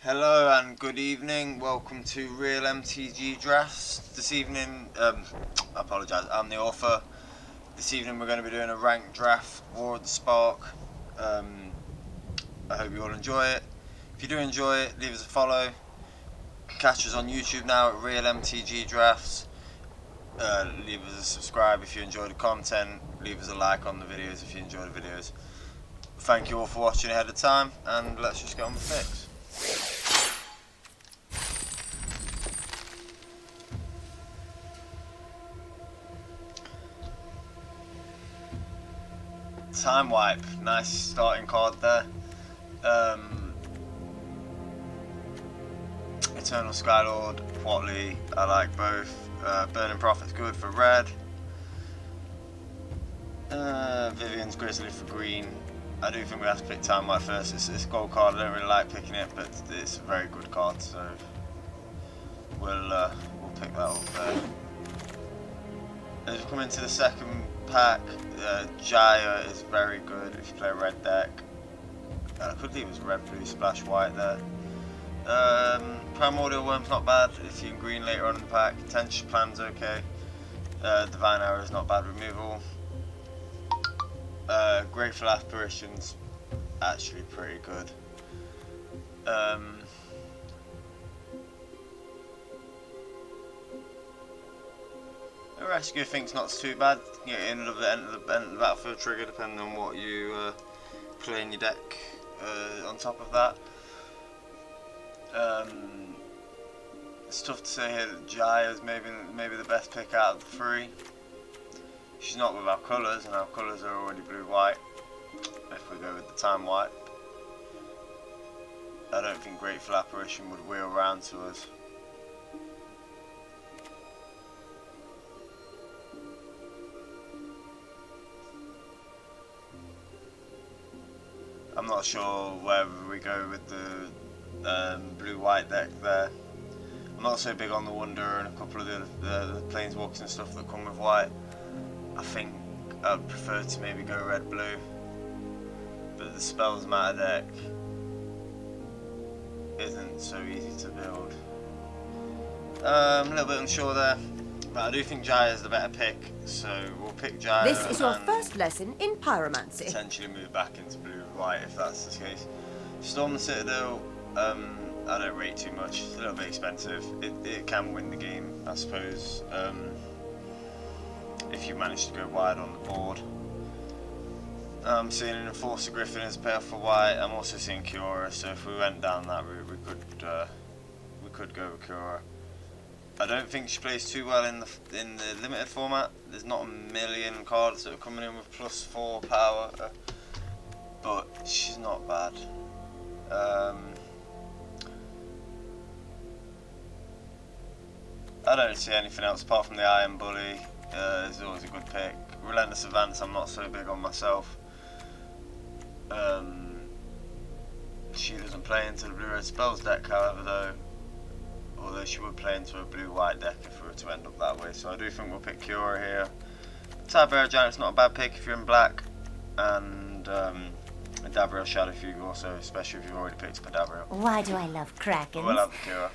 Hello and good evening. Welcome to Real MTG Drafts. This evening, I apologise, I'm the author. This evening we're going to be doing a ranked draft, War of the Spark. I hope you all enjoy it. If you do enjoy it, leave us a follow. Catch us on YouTube now at Real MTG Drafts. Leave us a subscribe if you enjoy the content. Leave us a like on the videos if you enjoy the videos. Thank you all for watching ahead of time, and let's just get on with the picks. Time Wipe, nice starting card there. Eternal Skylord, Quatley, I like both. Burning Prophet's good for red. Vivian's Grizzly for green. I do think we have to pick Time Wipe first. It's a gold card, I don't really like picking it, but it's a very good card, so we'll pick that up there. As we come into the second pack, Jaya is very good if you play a red deck. I could leave as red, blue, splash, white there. Primordial Worm's not bad if you're in green later on in the pack. Tension Plan's okay. Divine Arrow is not bad removal. Grateful Apparition's actually pretty good. The rescue I think's not too bad. You get in the end of the battlefield trigger depending on what you play in your deck on top of that. It's tough to say here that Jaya's maybe the best pick out of the three. She's not with our colours, and our colours are already blue-white. If we go with the Time Wipe, I don't think Grateful Apparition would wheel round to us. I'm not sure whether we go with the blue-white deck there. I'm not so big on the Wanderer and a couple of the Planeswalkers and stuff that come with white. I think I'd prefer to maybe go red-blue. But the Spells Matter deck isn't so easy to build. A little bit unsure there. But I do think Jaya is the better pick, so we'll pick Jaya. This is your first lesson in pyromancy. Potentially move back into blue-white if that's the case. Storm the Citadel, I don't rate too much. It's a little bit expensive. It can win the game, I suppose, if you manage to go wide on the board. I'm seeing an Enforcer Griffin as a payoff for white. I'm also seeing Kiora, so if we went down that route, we could go with Kiora. I don't think she plays too well in the limited format. There's not a million cards that are coming in with +4 power, but she's not bad. I don't see anything else apart from the Iron Bully. Is always a good pick. Relentless Advance I'm not so big on myself. She doesn't play into the blue-red spells deck, however, though. Although she would play into a blue-white deck if we were to end up that way. So I do think we'll pick Kiora here. Tiberial Giant's not a bad pick if you're in black. And Davriel Shadowfugue also, especially if you've already picked up a Davriel. Why do I love Krakens? We'll have Kiora.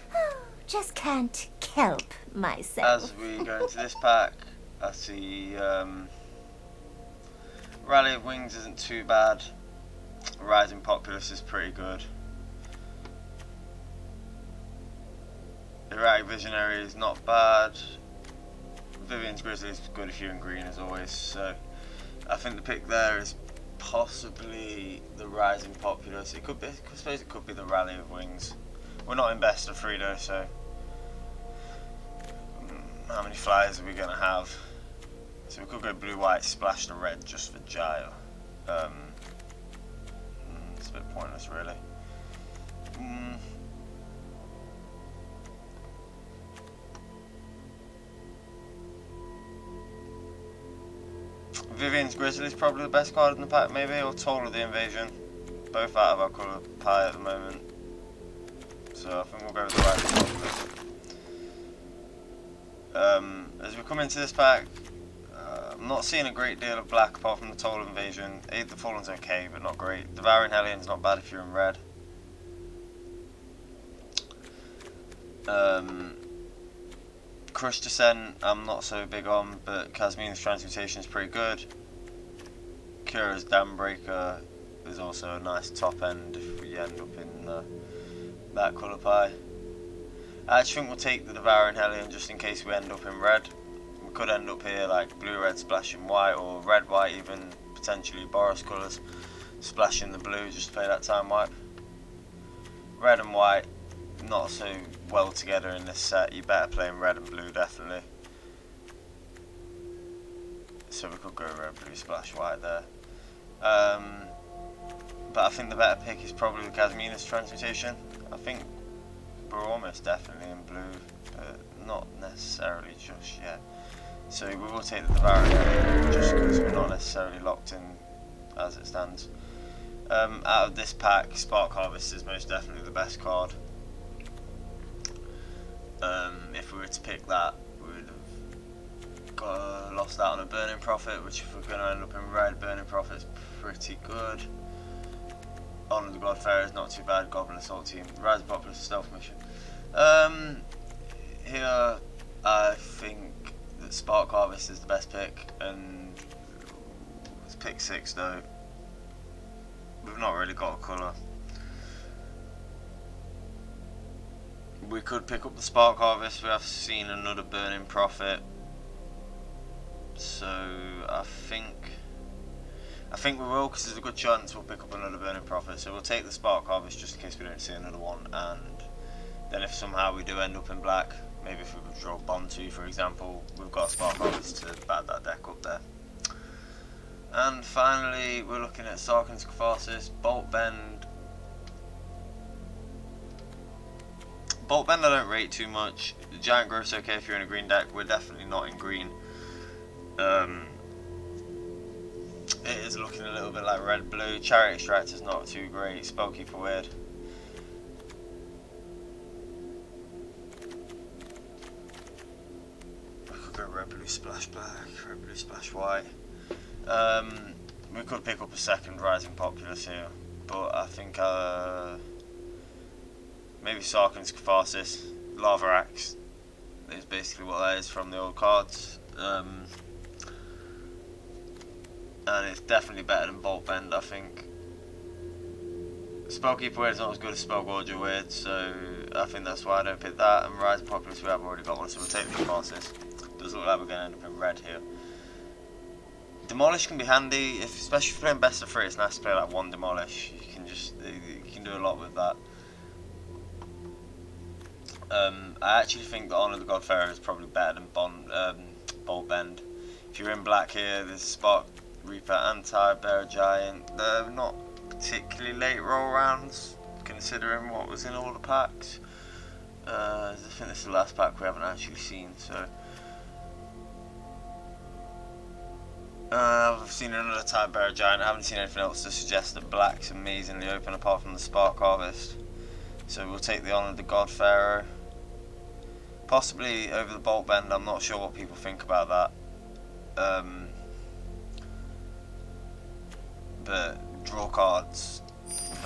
Just can't help myself. As we go into this pack, I see Rally of Wings isn't too bad. Rising Populace is pretty good. Erratic Visionary is not bad. Vivian's Grizzly is good if you're in green as always. So I think the pick there is possibly the Rising Populace. It could be. I suppose it could be the Rally of Wings. We're not in best of 3 though, so how many flyers are we going to have? So we could go blue-white, splash the red just for Jaya. It's a bit pointless, really. Vivian's Grizzly is probably the best card in the pack, maybe, or Toll of the Invasion. Both out of our colour pie at the moment. So I think we'll go with the right one. As we come into this pack, I'm not seeing a great deal of black apart from the Toll Invasion. Aid the Fallen's okay, but not great. Devouring Hellion's not bad if you're in red. Crush Descent I'm not so big on, but Casmina's Transmutation is pretty good. Kira's Dambreaker is also a nice top end if we end up in that colour pie. I actually think we'll take the Devouring Hellion just in case we end up in red. We could end up here like blue, red, splashing white, or red, white, even potentially Boros colours, splashing the blue just to play that time wipe. Red and white not so well together in this set. You better play in red and blue definitely. So we could go red, blue, splash white there. But I think the better pick is probably the Casmina's Transmutation. I think we're almost definitely in blue, but not necessarily just yet. So we will take the Devouring Hellion just because we're not necessarily locked in as it stands. Out of this pack, Spark Harvest is most definitely the best card. If we were to pick that, we would have lost out on a Burning Prophet, which if we're going to end up in red, Burning Prophet is pretty good. Honor the Godfarer is not too bad. Goblin Assault Team, Rise of Populace, Stealth Mission. Here I think that Spark Harvest is the best pick, and it's pick 6 though. We've not really got a colour. We could pick up the Spark Harvest. We have seen another Burning Prophet, so I think we will, because there's a good chance we'll pick up another Burning Prophet. So we'll take the Spark Harvest just in case we don't see another one, and then if somehow we do end up in black, maybe if we could draw Bontu for example, we've got a Spark Harvest to back that deck up there. And finally we're looking at Sarkhan's Catharsis, Bolt Bend. Bolt Bend I don't rate too much. The Giant Growth's okay if you're in a green deck. We're definitely not in green. It is looking a little bit like red blue. Chariot Extractor's not too great. Spellkeeper weird. We could go red blue splash black, red blue splash white. We could pick up a second Rising Populace here, but I think maybe Sarkhan's Catharsis. Lava Axe is basically what that is from the old cards. And it's definitely better than Bolt Bend, I think. Spellkeeper Weird is not as good as Spellgorger Weird, so I think that's why I don't pick that. And Rise of Populace, we have already got one, so we'll take the Catharsis. Does look like we're going to end up in red here. Demolish can be handy, especially if you're playing best of 3. It's nice to play like one Demolish. You can do a lot with that. I actually think that Honor the Godfarer is probably better than Bolt Bend. If you're in black here, there's Spark Reaper, Anti-Bear Giant. They're not particularly late roll rounds, considering what was in all the packs. I think this is the last pack we haven't actually seen, so. I've seen another Anti-Bear Giant. I haven't seen anything else to suggest that black's amazingly open apart from the Spark Harvest. So we'll take the Honor of the Godfarer. Possibly over the Bolt Bend. I'm not sure what people think about that. But draw cards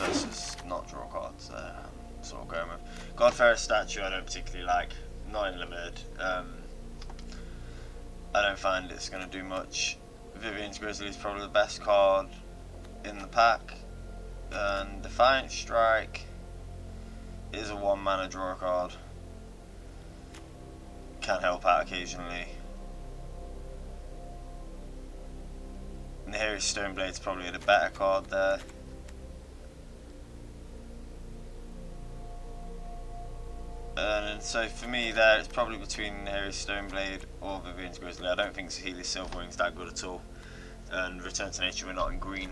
versus not draw cards. That's what I'm going with. Godfarer statue I don't particularly like. Not in limited. I don't find it's going to do much. Vivian's Grizzly is probably the best card in the pack. And Defiant Strike is a 1-mana draw card. Can help out occasionally. Nahiri's Stoneblade's probably the better card there. And so for me there, it's probably between Nahiri's Stoneblade or Vivian's Grizzly. I don't think Saheeli's Silverwing's that good at all. And Return to Nature, we're not in green.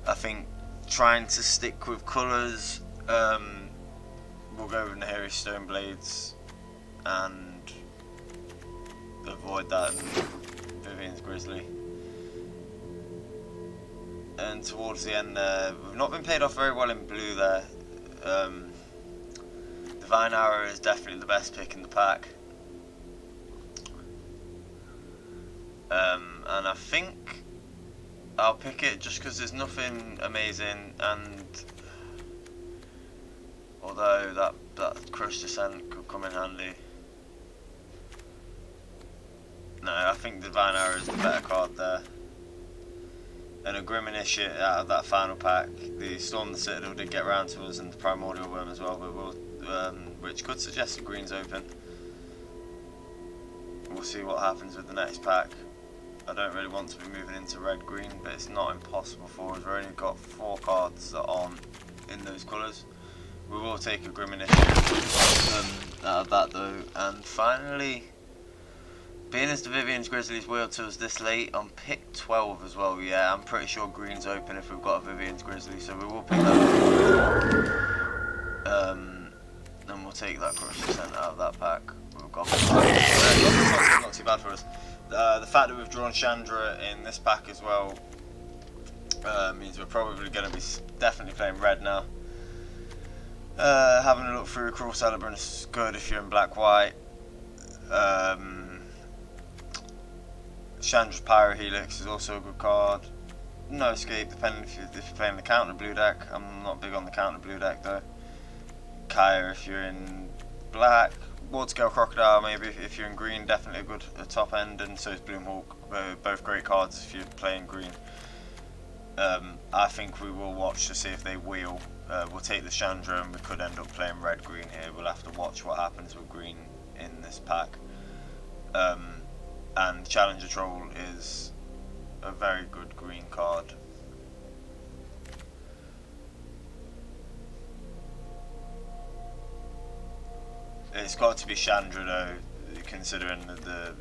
I think trying to stick with colours, we'll go with Nahiri's Stoneblades and avoid that Vivian's Grizzly. And towards the end there, we've not been paid off very well in blue there. Divine Arrow is definitely the best pick in the pack. And I think I'll pick it just because there's nothing amazing, and although that Crush Descent could come in handy. No, I think Divine Arrow is the better card there. And a Grim Initiate out of that final pack. The Storm the Citadel did get round to us, and the Primordial Worm as well, but which could suggest some greens open. We'll see what happens with the next pack. I don't really want to be moving into red-green, but it's not impossible for us. We've only got 4 cards that aren't in those colours. We will take a Grim Initiative out of that though. And finally, being as the Vivian's Grizzlies wheeled to us this late on pick 12 as well, yeah, I'm pretty sure green's open if we've got a Vivian's Grizzly, so we will pick that up. And we'll take that Crush Descent out of that pack. We've got not too bad for us. The fact that we've drawn Chandra in this pack as well means we're probably going to be definitely playing red now. Having a look through Cruel Celebrant is good if you're in black-white. Chandra's Pyro Helix is also a good card. No Escape, depending if you're playing the counter blue deck. I'm not big on the counter blue deck though. Kaya if you're in black. Wardscale Crocodile maybe if you're in green, definitely a good top end, and so is Bloomhawk. Both great cards if you're playing green. I think we will watch to see if they wheel. We'll take the Chandra and we could end up playing red-green here. We'll have to watch what happens with green in this pack. And Challenger Troll is a very good green card. It's got to be Chandra though, considering the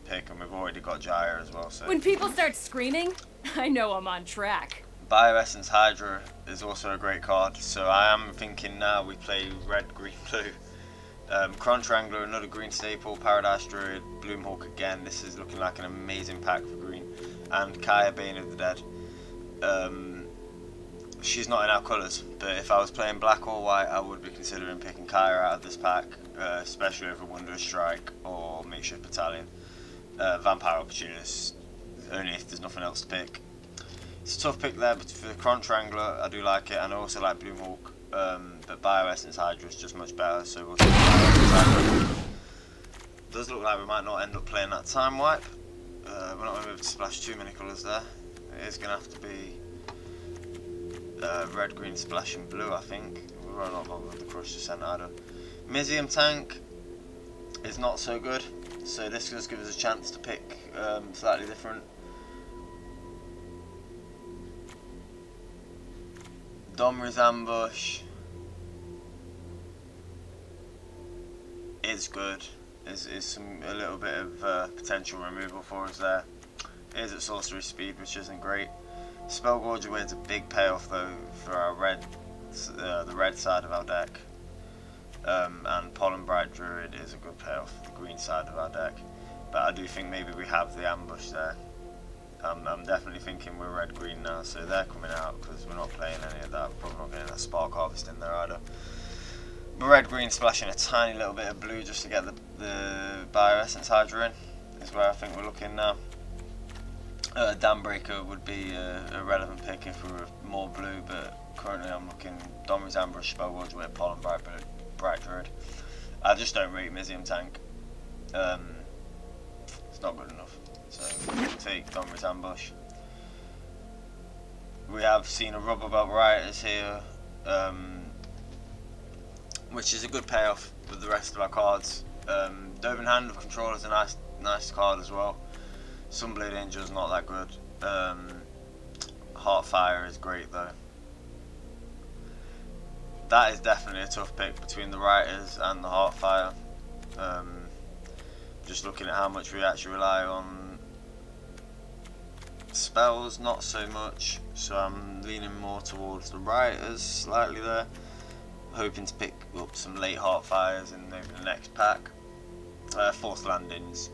pick, and we've already got Jaya as well. So when people start screaming, I know I'm on track. Bioessence Hydra is also a great card, so I am thinking now we play red, green, blue. Crunch Wrangler, another green staple, Paradise Druid, Bloomhawk again. This is looking like an amazing pack for green. And Kaya, Bane of the Dead. She's not in our colours, but if I was playing black or white, I would be considering picking Kaya out of this pack, especially over Wondrous Strike or Makeshift Battalion. Vampire Opportunist, only if there's nothing else to pick. It's a tough pick there, but for the Crunch Wrangler, I do like it, and I also like Bloomhawk. But Bioessence Hydra is just much better, so we'll take Bioessence Hydra. Does look like we might not end up playing that time wipe. We're not going to be able to splash too many colours there. It is going to have to be red, green, splash and blue, I think. We're not bothered with the Crush Descent either. Mizium Tank is not so good, so this just gives us a chance to pick slightly different. Domri's Ambush is good. Is a little bit of potential removal for us there. It is at sorcery speed, which isn't great. Spellgorger Weird's a big payoff though for our the red side of our deck. And Pollen Bright Druid is a good payoff for the green side of our deck. But I do think maybe we have the ambush there. I'm definitely thinking we're red-green now, so they're coming out because we're not playing any of that. We're probably not getting that Spark Harvest in there either. But red-green splashing a tiny little bit of blue just to get the Bioessence Hydra in is where I think we're looking now. Dambreaker would be a relevant pick if we were more blue, but currently I'm looking Domri's Ambush, Spellgorger with Pollen Bright Druid. I just don't rate Mizium Tank. It's not good enough. So we'll take Domri's Ambush. We have seen a Rubber Belt Rioters here, which is a good payoff with the rest of our cards. Dovin Hand of Control is a nice card as well. Sunblade Angel is not that good. Heartfire is great though. That is definitely a tough pick between the Rioters and the Heartfire. Just looking at how much we actually rely on spells, not so much, so I'm leaning more towards the Rioters slightly there, hoping to pick up some late Heartfires in maybe the next pack. Forced Landings,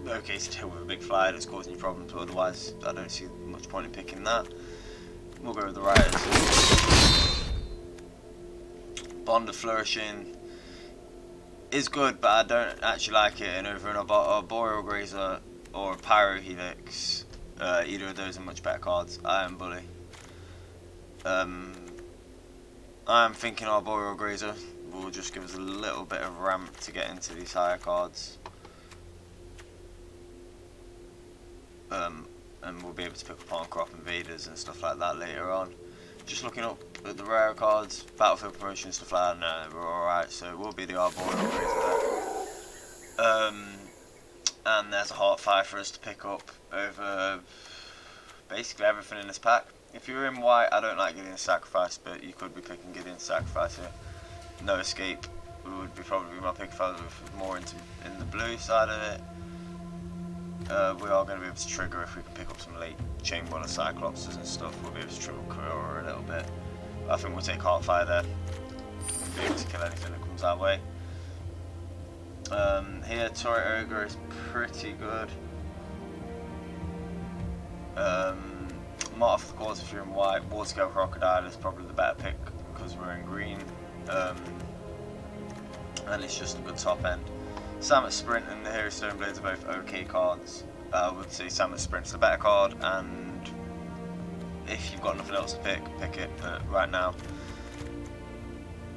okay, still with a big flyer that's causing you problems, but otherwise I don't see much point in picking that. We'll go with the Rioters. Bond of Flourishing is good, but I don't actually like it, and over an Arboreal Grazer or a Pyro Helix, either of those are much better cards. Iron Bully. I'm thinking Arboreal Grazer will just give us a little bit of ramp to get into these higher cards. And we'll be able to pick up on crop invaders and stuff like that later on. Just looking up at the rare cards, battlefield promotion, stuff like that, no, we're alright, so it will be the Arboreal Grazer there. And there's a Heartfire for us to pick up over basically everything in this pack. If you're in white, I don't like Gideon's Sacrifice, but you could be picking Gideon's Sacrifice here. No Escape would be probably my pick if I was more in the blue side of it. We are going to be able to trigger if we can pick up some late Chain Whirler Cyclopses and stuff. We'll be able to trigger Corora a little bit. I think we'll take Heartfire there. We'll be able to kill anything that comes our way. Here, Turret Ogre is pretty good. Martyr for the Cause if you're in white. Waterscale Crocodile is probably the better pick because we're in green. And it's just a good top end. Samus Sprint and the Hero Stoneblades are both okay cards. I would say Samus Sprint's the better card, and if you've got nothing else to pick it. But right now,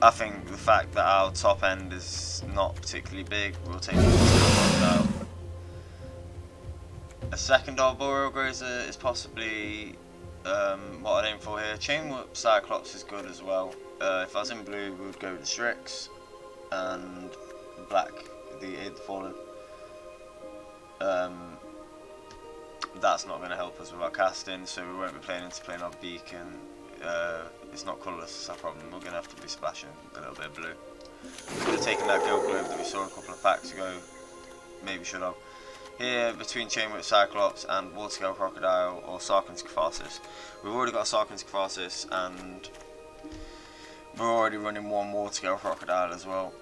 I think the fact that our top end is not particularly big, we'll take it out. A second Arboreal Grazer is possibly what I'd aim for here. Chain Whip Cyclops is good as well. If I was in blue, we would go with the Strix, and black, the Aid the Fallen. That's not going to help us with our casting, so we won't be playing into playing our Beacon. It's not colourless, it's our problem. We're going to have to be splashing a little bit of blue. Could have taken that Guild Globe that we saw a couple of packs ago. Maybe should have. Here, between Chain Whip Cyclops and Waterscale Crocodile or Sarkin's Catharsis. We've already got a Sarkin's Catharsis, and we're already running one Waterscale Crocodile as well.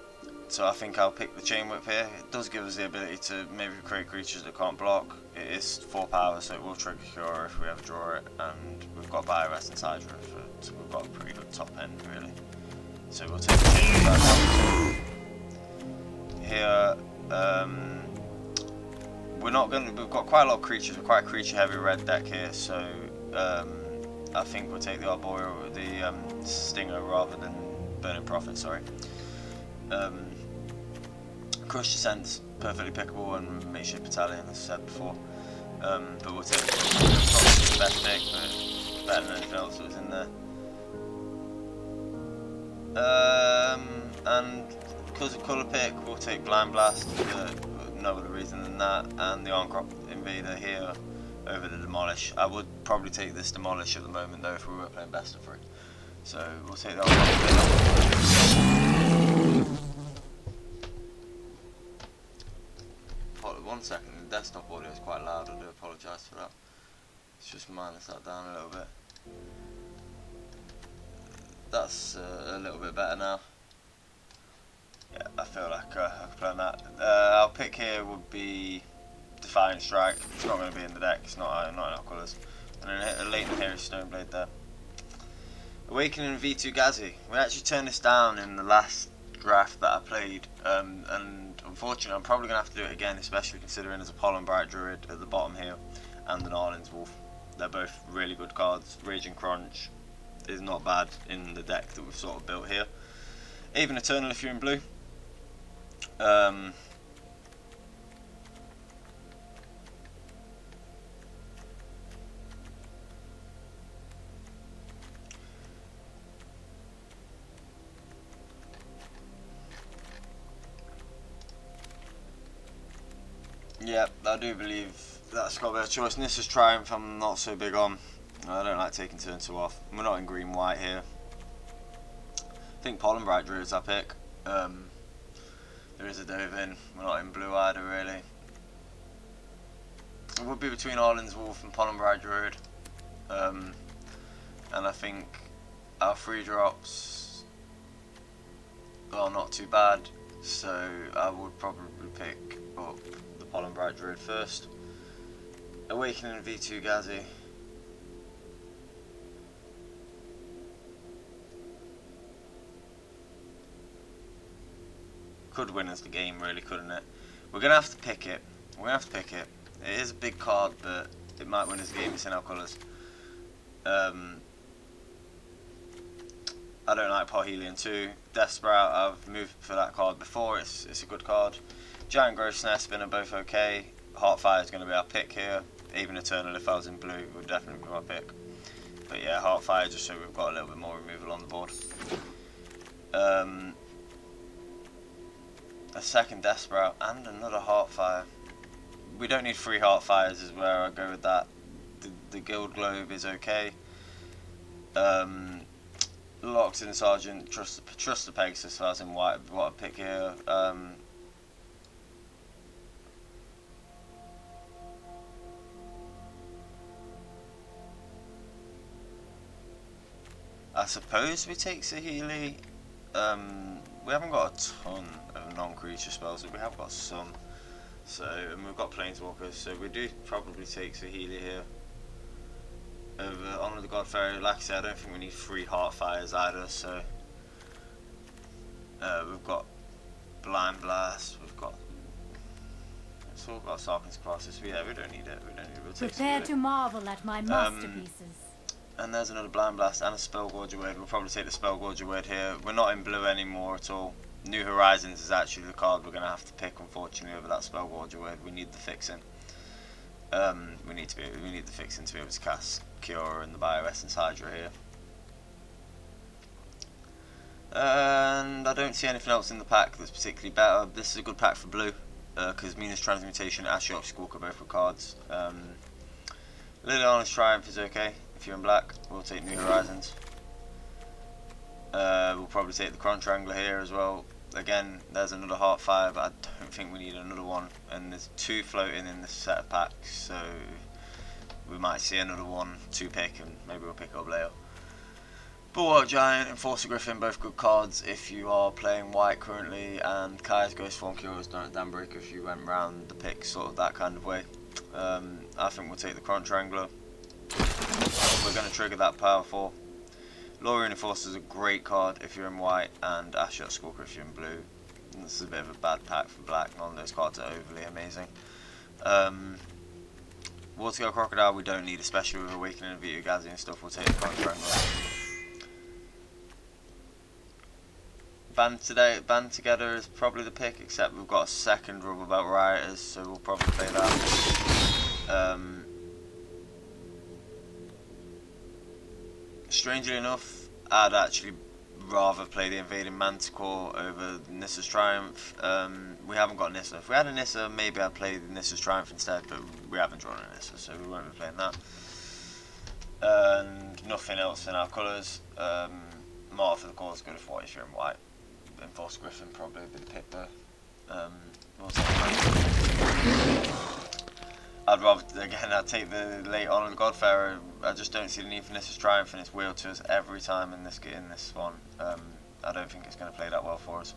So I think I'll pick the Chain Whip here. It does give us the ability to maybe create creatures that can't block. It is 4 power, so it will trigger Cure if we ever draw it, and we've got Bio-Rest and Hydra, so we've got a pretty good top end really. So we'll take the Chain Whip back. Here, we've got quite a lot of creatures. We're quite a creature heavy red deck here, so I think we'll take the Arboreal, the Stinger rather than Burning Prophet, sorry. Crush Descent's perfectly pickable, and Makeshift Battalion, as I said before. But we'll take the best pick, but better than anything else that was in there. And because of colour pick, we'll take Blind Blast, no other reason than that, and the Arncrop Invader here over the Demolish. I would probably take this Demolish at the moment though if we were playing best of 3. So we'll take the Arncrop Invader. 1 second, the desktop audio is quite loud, I do apologise for that. Let's just minus that down a little bit. That's a little bit better now. Yeah, I feel like I can play on that. Our pick here would be Defiant Strike. It's not going to be in the deck, it's not in our colours. And then a Latent Hero Stoneblade there. Awakening V2 Gazi. We actually turned this down in the last draft that I played, and unfortunately I'm probably going to have to do it again, especially considering there's a Pollen Bright Druid at the bottom here and an Arlen's Wolf. They're both really good cards. Raging Crunch is not bad in the deck that we've sort of built here. Even Eternal if you're in blue. Yep, I do believe that's got to be a choice. Nissa's Triumph I'm not so big on. I don't like taking turn 2 off. We're not in green-white here. I think Pollen Bright Druid is our pick. There is a Dovin. We're not in blue either really. It would be between Arlen's Wolf and Pollen Bright Druid. And I think our 3 drops are not too bad. So I would probably pick up the Pollen Bright Druid first. Awakening V2 Gazi. Could win us the game really, couldn't it? We're going to have to pick it. We're going to have to pick it. It is a big card, but it might win us the game. It's in our colours. I don't like Parhelion 2. Death Sprout, I've moved for that card before, it's a good card. Giant Growth Snare Spinner, both okay. Heartfire is going to be our pick here. Even Eternal, if I was in blue, would definitely be my pick. But yeah, Heartfire, just so we've got a little bit more removal on the board. A second Death Sprout and another Heartfire. We don't need 3 Heartfires is where I go with that. The Guild Globe is okay. Loxodon Sergeant, trust the Pegasus, if I was in white, what I pick here. I suppose we take Saheeli. We haven't got a ton of non-creature spells, but we have got some. So, and we've got Planeswalkers, so we do probably take Saheeli here. Over Honor of the God Fairy. Like I said, I don't think we need 3 Heartfires either, so we've got Blind Blast, we've got Sarkhan's Colossus, yeah, we don't need it, we'll take Prepare Saheeli. to marvel at my masterpieces. And there's another Blind Blast and a Spellgorger Word. We'll probably take the Spellgorger Word here. We're not in blue anymore at all. New Horizons is actually the card we're going to have to pick, unfortunately, over that Spellgorger Word. We need the fixing. We need the fixing to be able to cast Cure and the Bioessence Hydra here. And I don't see anything else in the pack that's particularly better. This is a good pack for blue, because Mina's Transmutation, Ashiok Squawk are both for cards. Liliana's Triumph is okay. If you're in black, we'll take New Horizons. We'll probably take the Crunch Wrangler here as well. Again, there's another Heartfire, but I don't think we need another one. And there's 2 floating in this set of packs, so we might see another one to pick, and maybe we'll pick it up later. Bulwark Giant, Enforcer Griffin, both good cards if you are playing white currently, and Kaya's Ghost Form Cures, Donut Danbreaker if you went round the pick sort of that kind of way. I think we'll take the Crunch Wrangler. We're going to trigger that Power 4. Lorien Enforcer is a great card if you're in white, and Ashiok Squawker if you're in blue. And this is a bit of a bad pack for black, none of those cards are overly amazing. Watergale Crocodile we don't need, especially with Awakening and Vita Gazi and stuff, we'll take the Crunch Wrangler. Band Together is probably the pick, except we've got a second Rubber Belt Rioters, so we'll probably play that. Strangely enough, I'd actually rather play the Invading Manticore over Nissa's Triumph. We haven't got Nissa. If we had a Nissa, maybe I'd play the Nissa's Triumph instead, but we haven't drawn a Nissa, so we won't be playing that. And nothing else in our colours. Martyr for the Cause is good if you're in white. Enforced Griffin probably would be the pick there. I'd rather, again, I'd take the late Honor of the Godfarer. I just don't see the need for Nissa's Triumph, and it's wheeled to us every time in this one. I don't think it's going to play that well for us.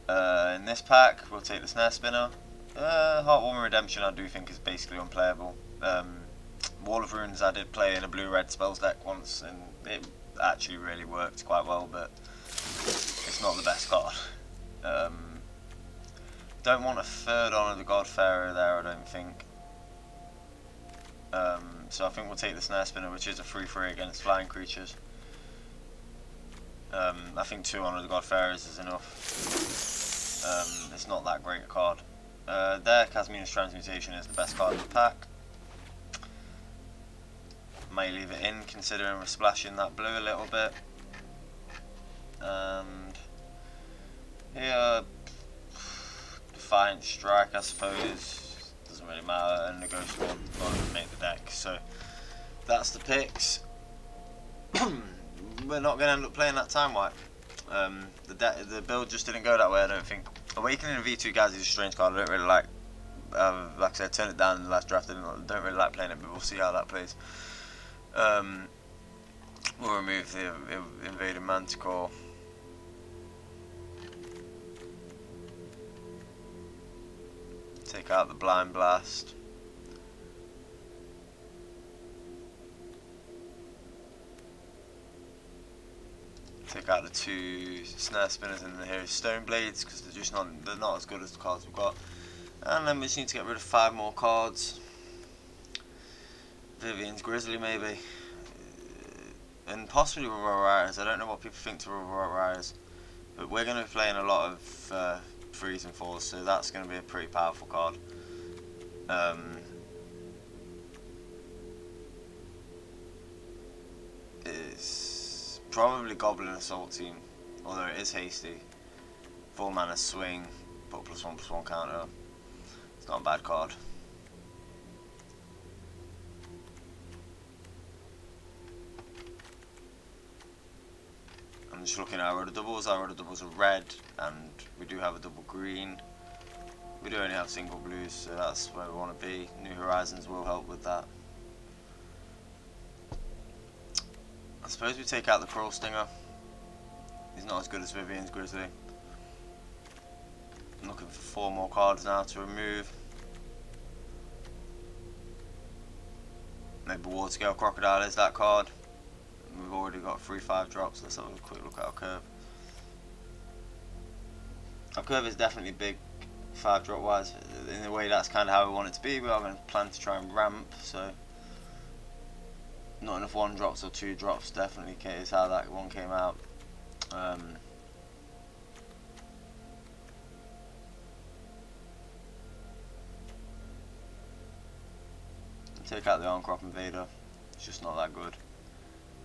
In this pack, we'll take the Snare Spinner. Heartwarming Redemption I do think is basically unplayable. Wall of Runes I did play in a blue-red spells deck once, and it actually really worked quite well, but it's not the best card. Don't want a third Honor of the Godfarer there, I don't think. So I think we'll take the Snare Spinner, which is a 3/3 against flying creatures. I think 2 Honor of the Godfarers is enough. It's not that great a card. There, Casmina's Transmutation is the best card in the pack. May leave it in, considering we're splashing that blue a little bit. And here, Defiant Strike, I suppose, doesn't really matter, and the Ghost one won't make the deck. So that's the picks. We're not going to end up playing that time wipe. The build just didn't go that way, I don't think. Awakening of V2 Gaz is a strange card. I don't really like. Like I said, I turned it down in the last draft. I don't really like playing it, but we'll see how that plays. We'll remove the Invading Manticore. Take out the Blind Blast. Take out the 2 Snare Spinners and the Hero Stone Blades, because they're not as good as the cards we've got. And then we just need to get rid of 5 more cards. Vivian's Grizzly maybe. and possibly with Riders. I don't know what people think to Riders, but we're going to be playing a lot of 3s and 4s, so that's going to be a pretty powerful card. It's probably Goblin Assault Team, although it is hasty. 4 mana swing, but +1/+1 counter. It's not a bad card. I'm just looking at our other doubles. Our other doubles are red, and we do have a double green. We do only have single blues, so that's where we want to be. New Horizons will help with that. I suppose we take out the Crawl Stinger. He's not as good as Vivian's Grizzly. I'm looking for 4 more cards now to remove. Maybe Waterscale Crocodile is that card. We've already got 3/5 drops. Let's have a quick look at our curve. Our curve is definitely big 5-drop wise. In a way, that's kind of how we want it to be. We are going to plan to try and ramp, so not enough 1-drops or 2-drops definitely is how that one came out. Take out the Armcrop Invader. It's just not that good.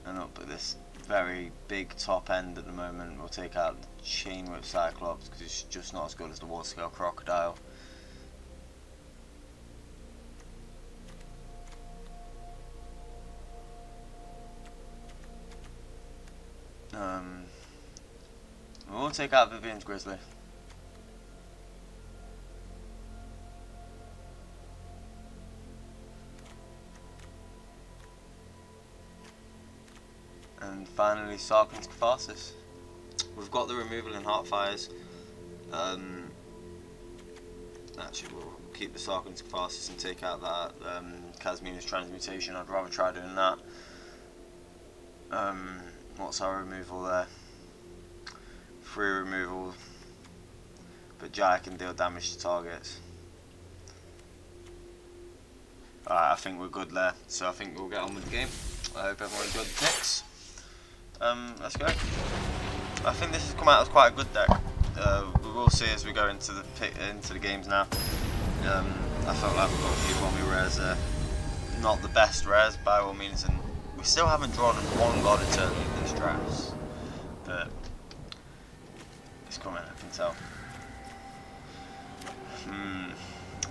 And up at this very big top end at the moment, we'll take out the Chain Whip Cyclops because it's just not as good as the Waterscale Crocodile. We'll take out Vivian's Grizzly. And finally, Sarkhan's Catharsis. We've got the removal in Heartfires. Actually, we'll keep the Sarkhan's Catharsis and take out that Casmina's Transmutation. I'd rather try doing that. What's our removal there? 3 removal, but Jaya can deal damage to targets. Alright, I think we're good there, so I think we'll get on with the game. I hope everyone enjoyed the picks. Let's go. I think this has come out as quite a good deck. We will see as we go into the games now. I felt like we've got a few Bomby rares there. Not the best rares by all means, and we still haven't drawn 1 God Eternally in these drafts. But it's coming, I can tell.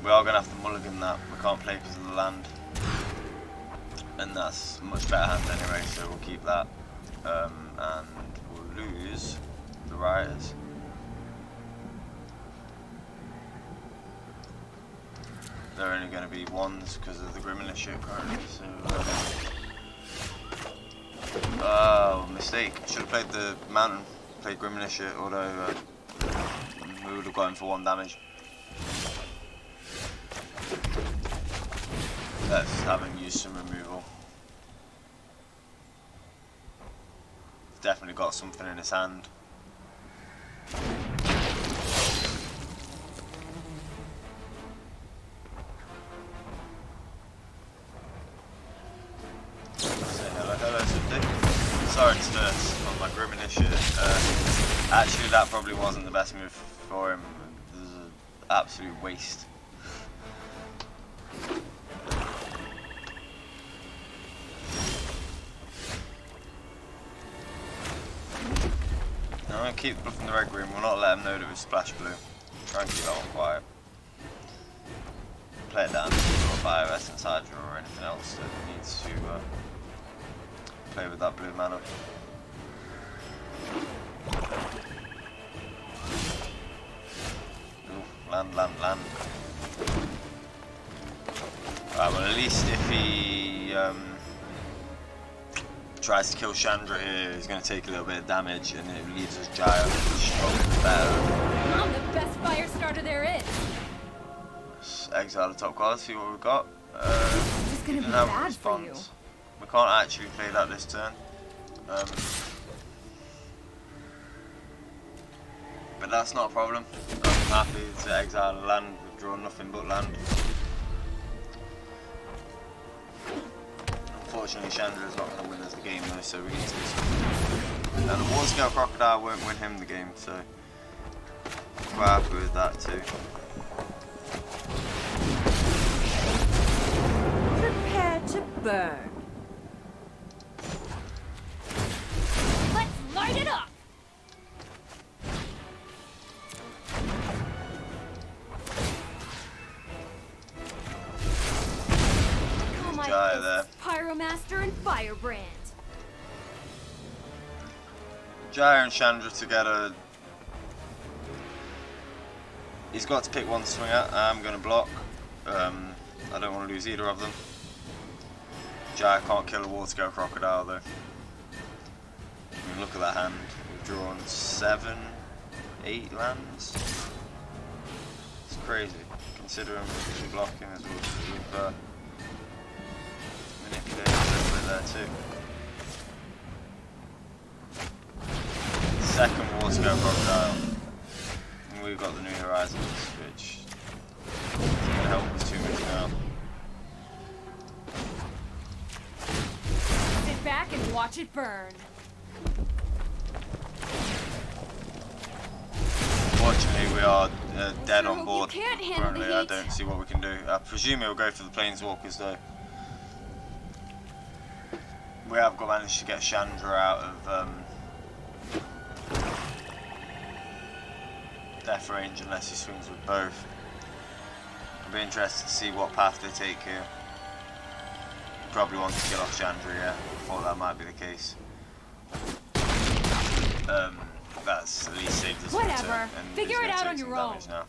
We are going to have to mulligan that. We can't play because of the land. And that's a much better hand anyway, so we'll keep that. And we'll lose the Rioters. They're only going to be 1s because of the Grim Initiate currently. So, oh, mistake. Should have played the Mountain. Played Grim Initiate, although we would have gone for 1 damage. Let's have him use some removal. Definitely got something in his hand. Say hello something. Sorry to nurse on my Grim Initiate. Actually, that probably wasn't the best move for him. It was an absolute waste. I'm going to keep bluffing the red green. We'll not let him know that we splash blue. Try and keep that one quiet. Play it down to a Bio Essence Hydra or anything else that needs to play with that blue mana. Ooh, land. Alright, well at least if he tries to kill Chandra here, he's going to take a little bit of damage and it leaves us Jaya, which is better. I'm the best fire starter there is. Let's exile the top card, see what we've got. This is gonna be bad for you. We can't actually play that this turn. But that's not a problem. I'm happy to exile a land, we've drawn nothing but land. Unfortunately, Chandra's not going to win us the game though, so we need to do something. And the Water Scale Crocodile won't win him the game, so quite happy with that too. Prepare to burn. Let's light it up! Jaya there. Pyromaster and Firebrand. Jaya and Chandra together. He's got to pick one to swing at. I'm going to block. I don't want to lose either of them. Jaya can't kill a Water Scale Crocodile though. I mean, look at that hand. We've drawn 7, 8 lands. It's crazy, considering we're blocking as well. We've manipulated a little bit there too. Second Water Scale Crocodile. And we've got the New Horizons, which isn't going to help us too much now. Sit back and watch it burn. Fortunately, we are dead sure on hope board. you can't handle the Currently, I heat. don't see what we can do. I presume he'll go for the Planeswalkers though. We have managed to get Chandra out of death range unless he swings with both. I'll be interested to see what path they take here. Probably want to kill off Chandra, yeah. Thought that might be the case. That's at least saved us Whatever. a turn, and Figure he's it gonna out take on some your own. damage now.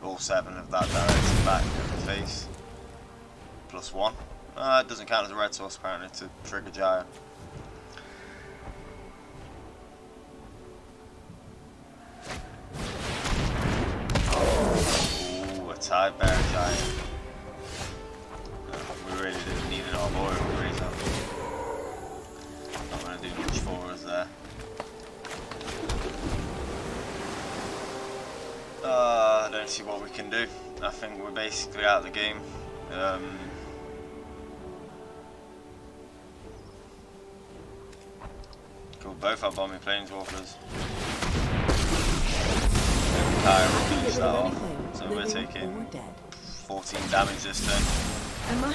All 7 of that directed back in the face. +1. It doesn't count as a red source apparently to trigger Jaya. Ooh, a Tide Bearer Giant. We really didn't need an Arboreal Razor. Not going to do much for us there. I don't see what we can do. I think we're basically out of the game. Cool, both our bombing Planeswalkers. Kyra finish that off. So we're taking 14 damage this turn.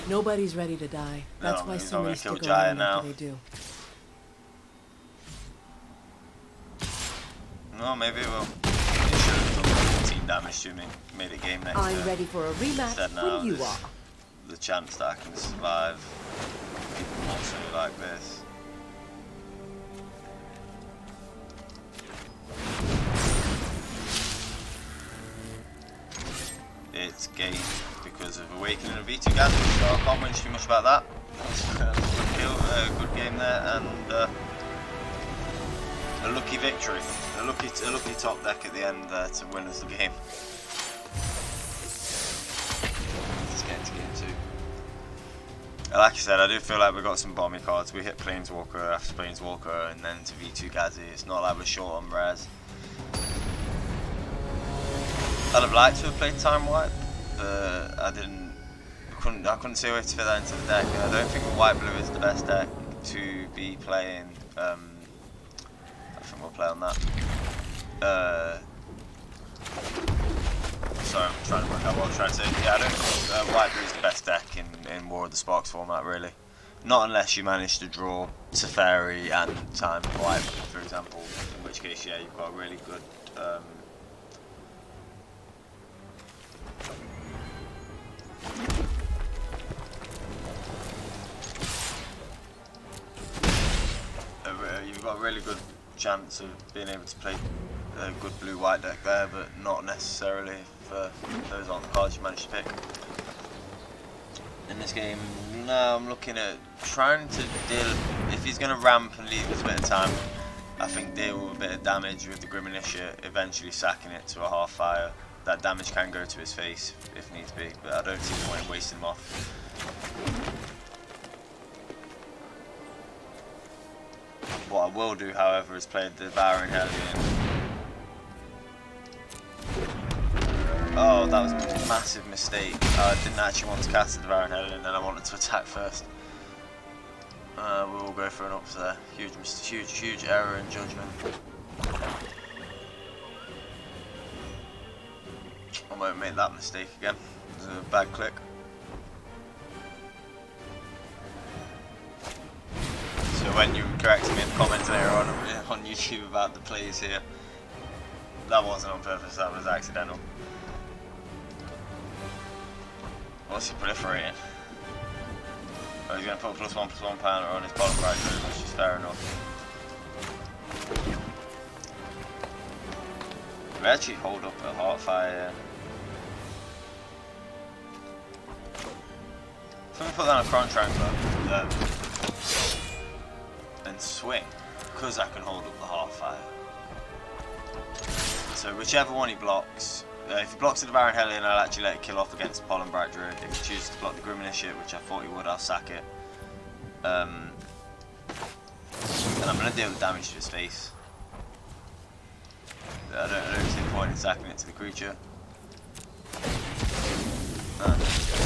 Nobody's ready to die. That's why he's so not many gonna kill stick Jaya around now. after they do. No, maybe it will. It should have done 14 damage to me. Made a game next I'm turn. ready for a rematch Instead now when you there's are. the chance that I can survive even more so like this. It's game because of Awakening of V2 Gathering, so I can't whinge too much about that. That was a good game there, and a lucky victory. A lucky top deck at the end there to win us the game. Let's get into game 2. Like I said, I do feel like we got some bomby cards. We hit Planeswalker after Planeswalker and then to V2 Gazi. It's not like we're short on rares. I'd have liked to have played Time Wipe, but I couldn't see a way to fit that into the deck. I don't think White Blue is the best deck to be playing. I think we'll play on that. Sorry, I'm trying to work out what I'm trying to say. Yeah, I don't think White Blue is the best deck in War of the Sparks format, really. Not unless you manage to draw Teferi and Time Wipe, for example. In which case, yeah, you've got a really good. You've got a really good chance of being able to play a good blue-white deck there, but not necessarily if those aren't the cards you manage to pick. In this game, now I'm looking at trying to deal, if he's going to ramp and leave us a bit of time, I think deal with a bit of damage with the Grim Initiate, eventually sacking it to a half fire. That damage can go to his face if needs be, but I don't see the point in wasting him off. What I will do, however, is play the Baron Hellion. Oh, that was a massive mistake. I didn't actually want to cast the Devouring Hellion, and I wanted to attack first. We will go for an ups there. Huge error in judgment. I won't make that mistake again. It was a bad click. So when you were correcting me in the comments later on YouTube about the plays here, that wasn't on purpose, that was accidental. What's he proliferating? Oh, he's going to put +1/+1 pounder on his bottom right move, which is fair enough. We actually hold up a Heartfire. So we put down a Cron Triangler and swing, because I can hold up the Heartfire. So whichever one he blocks, if he blocks the Devouring Hellion, I'll actually let it kill off against the Pollen Bright Druid. If he chooses to block the Grim Initiate, which I thought he would, I'll sack it. And I'm going to deal the damage to his face. I don't see the point in sacking it to the creature. No, that's going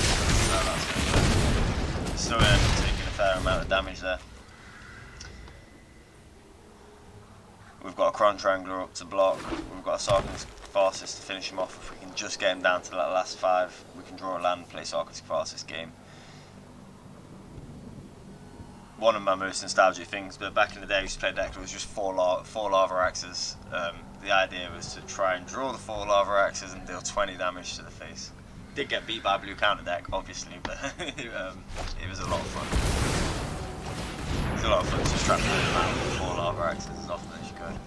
to work. Still going to end up taking a fair amount of damage there. We've got a Cron Triangler up to block. We've got a Sarkhan's Catharsis to finish him off. If we can just get him down to that last 5, we can draw a land, play Sarkhan's Catharsis game. One of my most nostalgic things, but back in the day I used to play a deck that was just 4 Lava Axes. The idea was to try and draw the 4 Lava Axes and deal 20 damage to the face. Did get beat by a blue counter deck, obviously, but it was a lot of fun. It was a lot of fun just trying to play around with 4 Lava Axes as often as you could.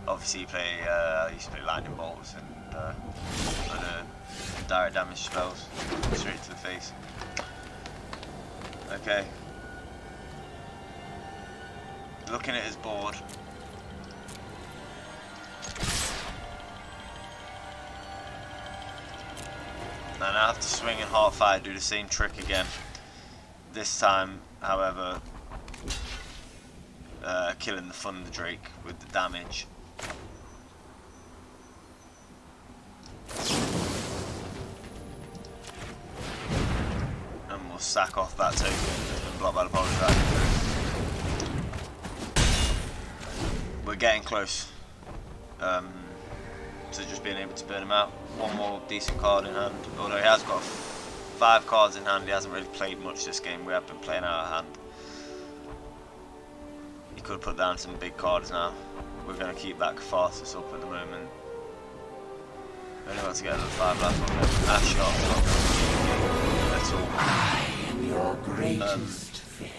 Obviously, I used to play Lightning Bolts and other direct damage spells straight to the face. Okay. Looking at his board. And I have to swing and Heartfire, do the same trick again. This time, however, killing the Thunder Drake with the damage. And we'll sack off that token and block by the Pollen Dragon. We're getting close to just being able to burn him out. One more decent card in hand, although he has got 5 cards in hand. He hasn't really played much this game. We have been playing out of hand. He could put down some big cards now. We're going to keep that Catharsis up at the moment. We only got to get another 5 left on him. At all. I am your greatest fear.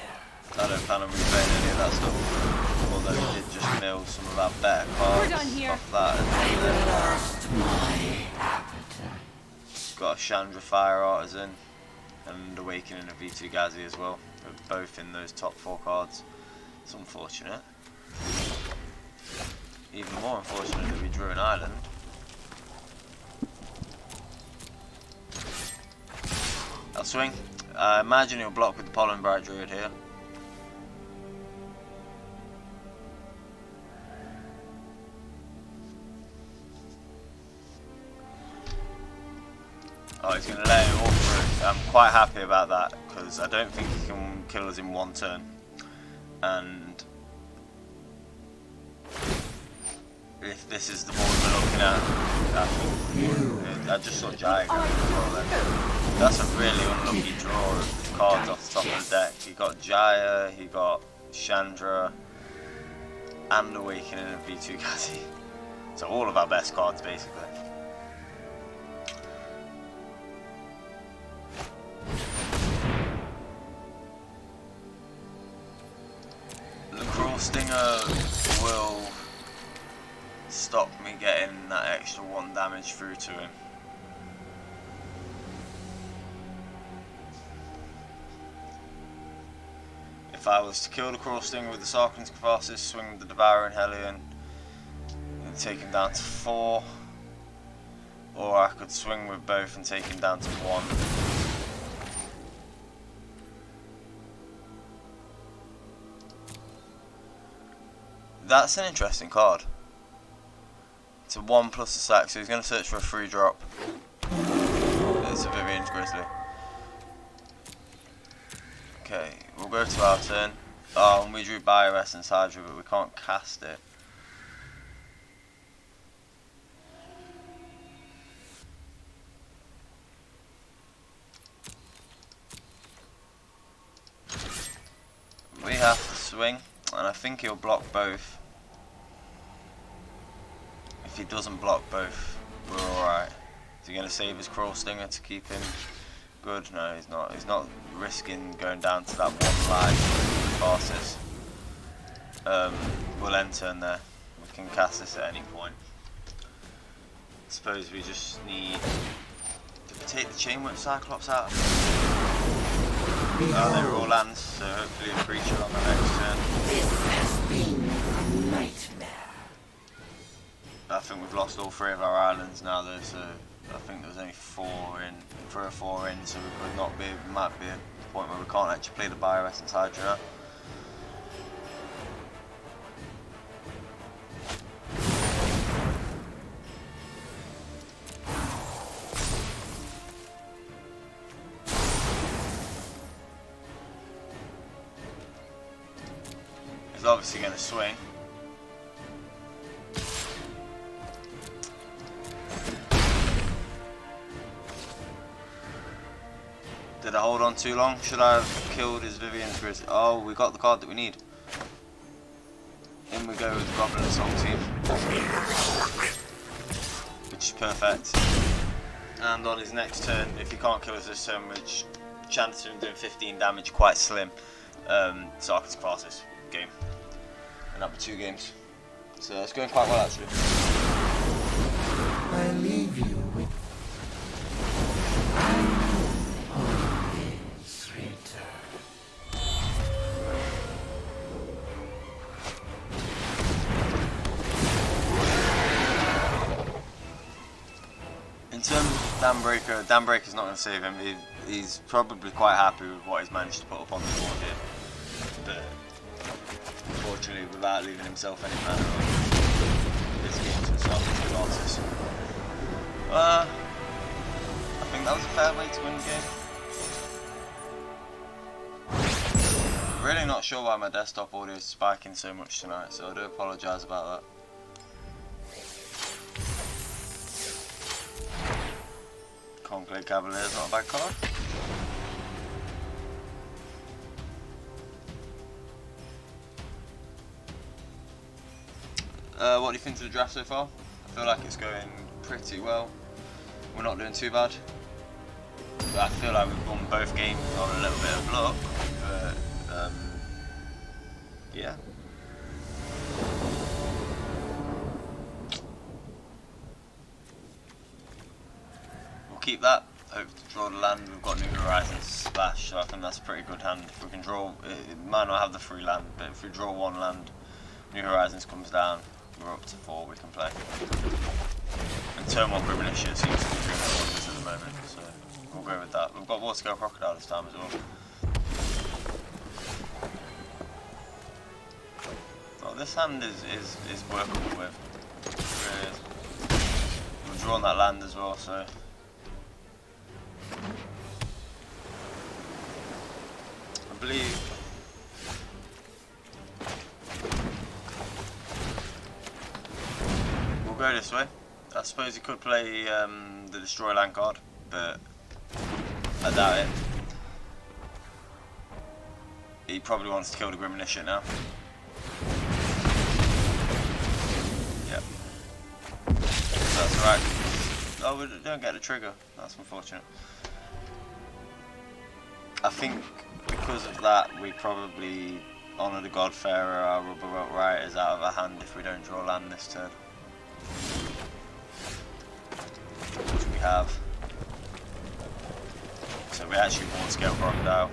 I don't plan on replaying any of that stuff. Although he did just mill some of our better cards. We're done here. Off that. I lost my appetite. Got a Chandra Fire Artisan and Awakening of V2 Gazi as well. They're both in those top 4 cards. It's unfortunate. Even more unfortunate that we drew an island. I'll swing. I imagine he'll block with the Pollen Bright Druid here. Oh, he's going to let it all through. I'm quite happy about that because I don't think he can kill us in 1 turn. And if this is the board we're looking at, I just saw Jaya go as well then. That's a really unlucky draw of cards off the top of the deck. He got Jaya, he got Chandra, and Awakening of V2 Gazi. So all of our best cards basically. Stinger will stop me getting that extra 1 damage through to him. If I was to kill the Cruel Stinger with the Sarkhan's Catharsis, swing the Devouring Hellion and take him down to 4, or I could swing with both and take him down to 1. That's an interesting card. It's a 1 plus a sack, so he's going to search for a free drop. It's a Vivian's Grizzly. Okay, we'll go to our turn. Oh, and we drew Bio-Essence Hydra, but we can't cast it. We have to swing, and I think he'll block both. If he doesn't block both, we're alright. Is he going to save his Crawl Stinger to keep him good? No, he's not. He's not risking going down to that one life passes. We'll end turn there. We can cast this at any point. I suppose we just need... Did we take the Chainwhip Cyclops out? Oh, they were all lands, so hopefully a creature on the next turn. This has been a nightmare. I think we've lost all 3 of our islands now though, so I think there's only 3 or 4 in, so we could not be, might be a point where we can't actually play the Bio-Essence Hydra now. He's obviously going to swing. Did I hold on too long? Should I have killed his Vivian's Grizzly? Oh, we got the card that we need. In we go with the Goblin Song team. Which is perfect. And on his next turn, if he can't kill us this turn, which chance of him doing 15 damage quite slim. So I can pass this game. And that'll be 2 games. So it's going quite well actually. I leave you with his return. In terms of Dan Breaker's not going to save him. He's probably quite happy with what he's managed to put up on the board here. But unfortunately, without leaving himself any mana on this game to himself, he's losses. I think that was a fair way to win the game. Really not sure why my desktop audio is spiking so much tonight, so I do apologise about that. Conclave Cavalier's not a bad card. What do you think of the draft so far? I feel like it's going pretty well. We're not doing too bad. But I feel like we've won both games on a little bit of luck. But yeah. We'll keep that. Hope to draw the land. We've got New Horizons Splash, so I think that's a pretty good hand. If we can draw, it might not have the free land, but if we draw 1 land, New Horizons comes down. We're up to 4 we can play. And Turmoil Premonition seems to be doing wonders at the moment, so we'll go with that. We've got Water Scale Crocodile this time as well. Well, this hand is workable with. It really is. We've drawn that land as well, so. I believe. Go this way. I suppose he could play the Destroy Land card, but I doubt it. He probably wants to kill the Gremlin now. Yep. That's alright. Oh, we don't get the trigger. That's unfortunate. I think because of that, we probably honour the Godfarer, our Rubber Rope Riders out of our hand if we don't draw land this turn. Which we have. So we actually won't Scale Crocodile.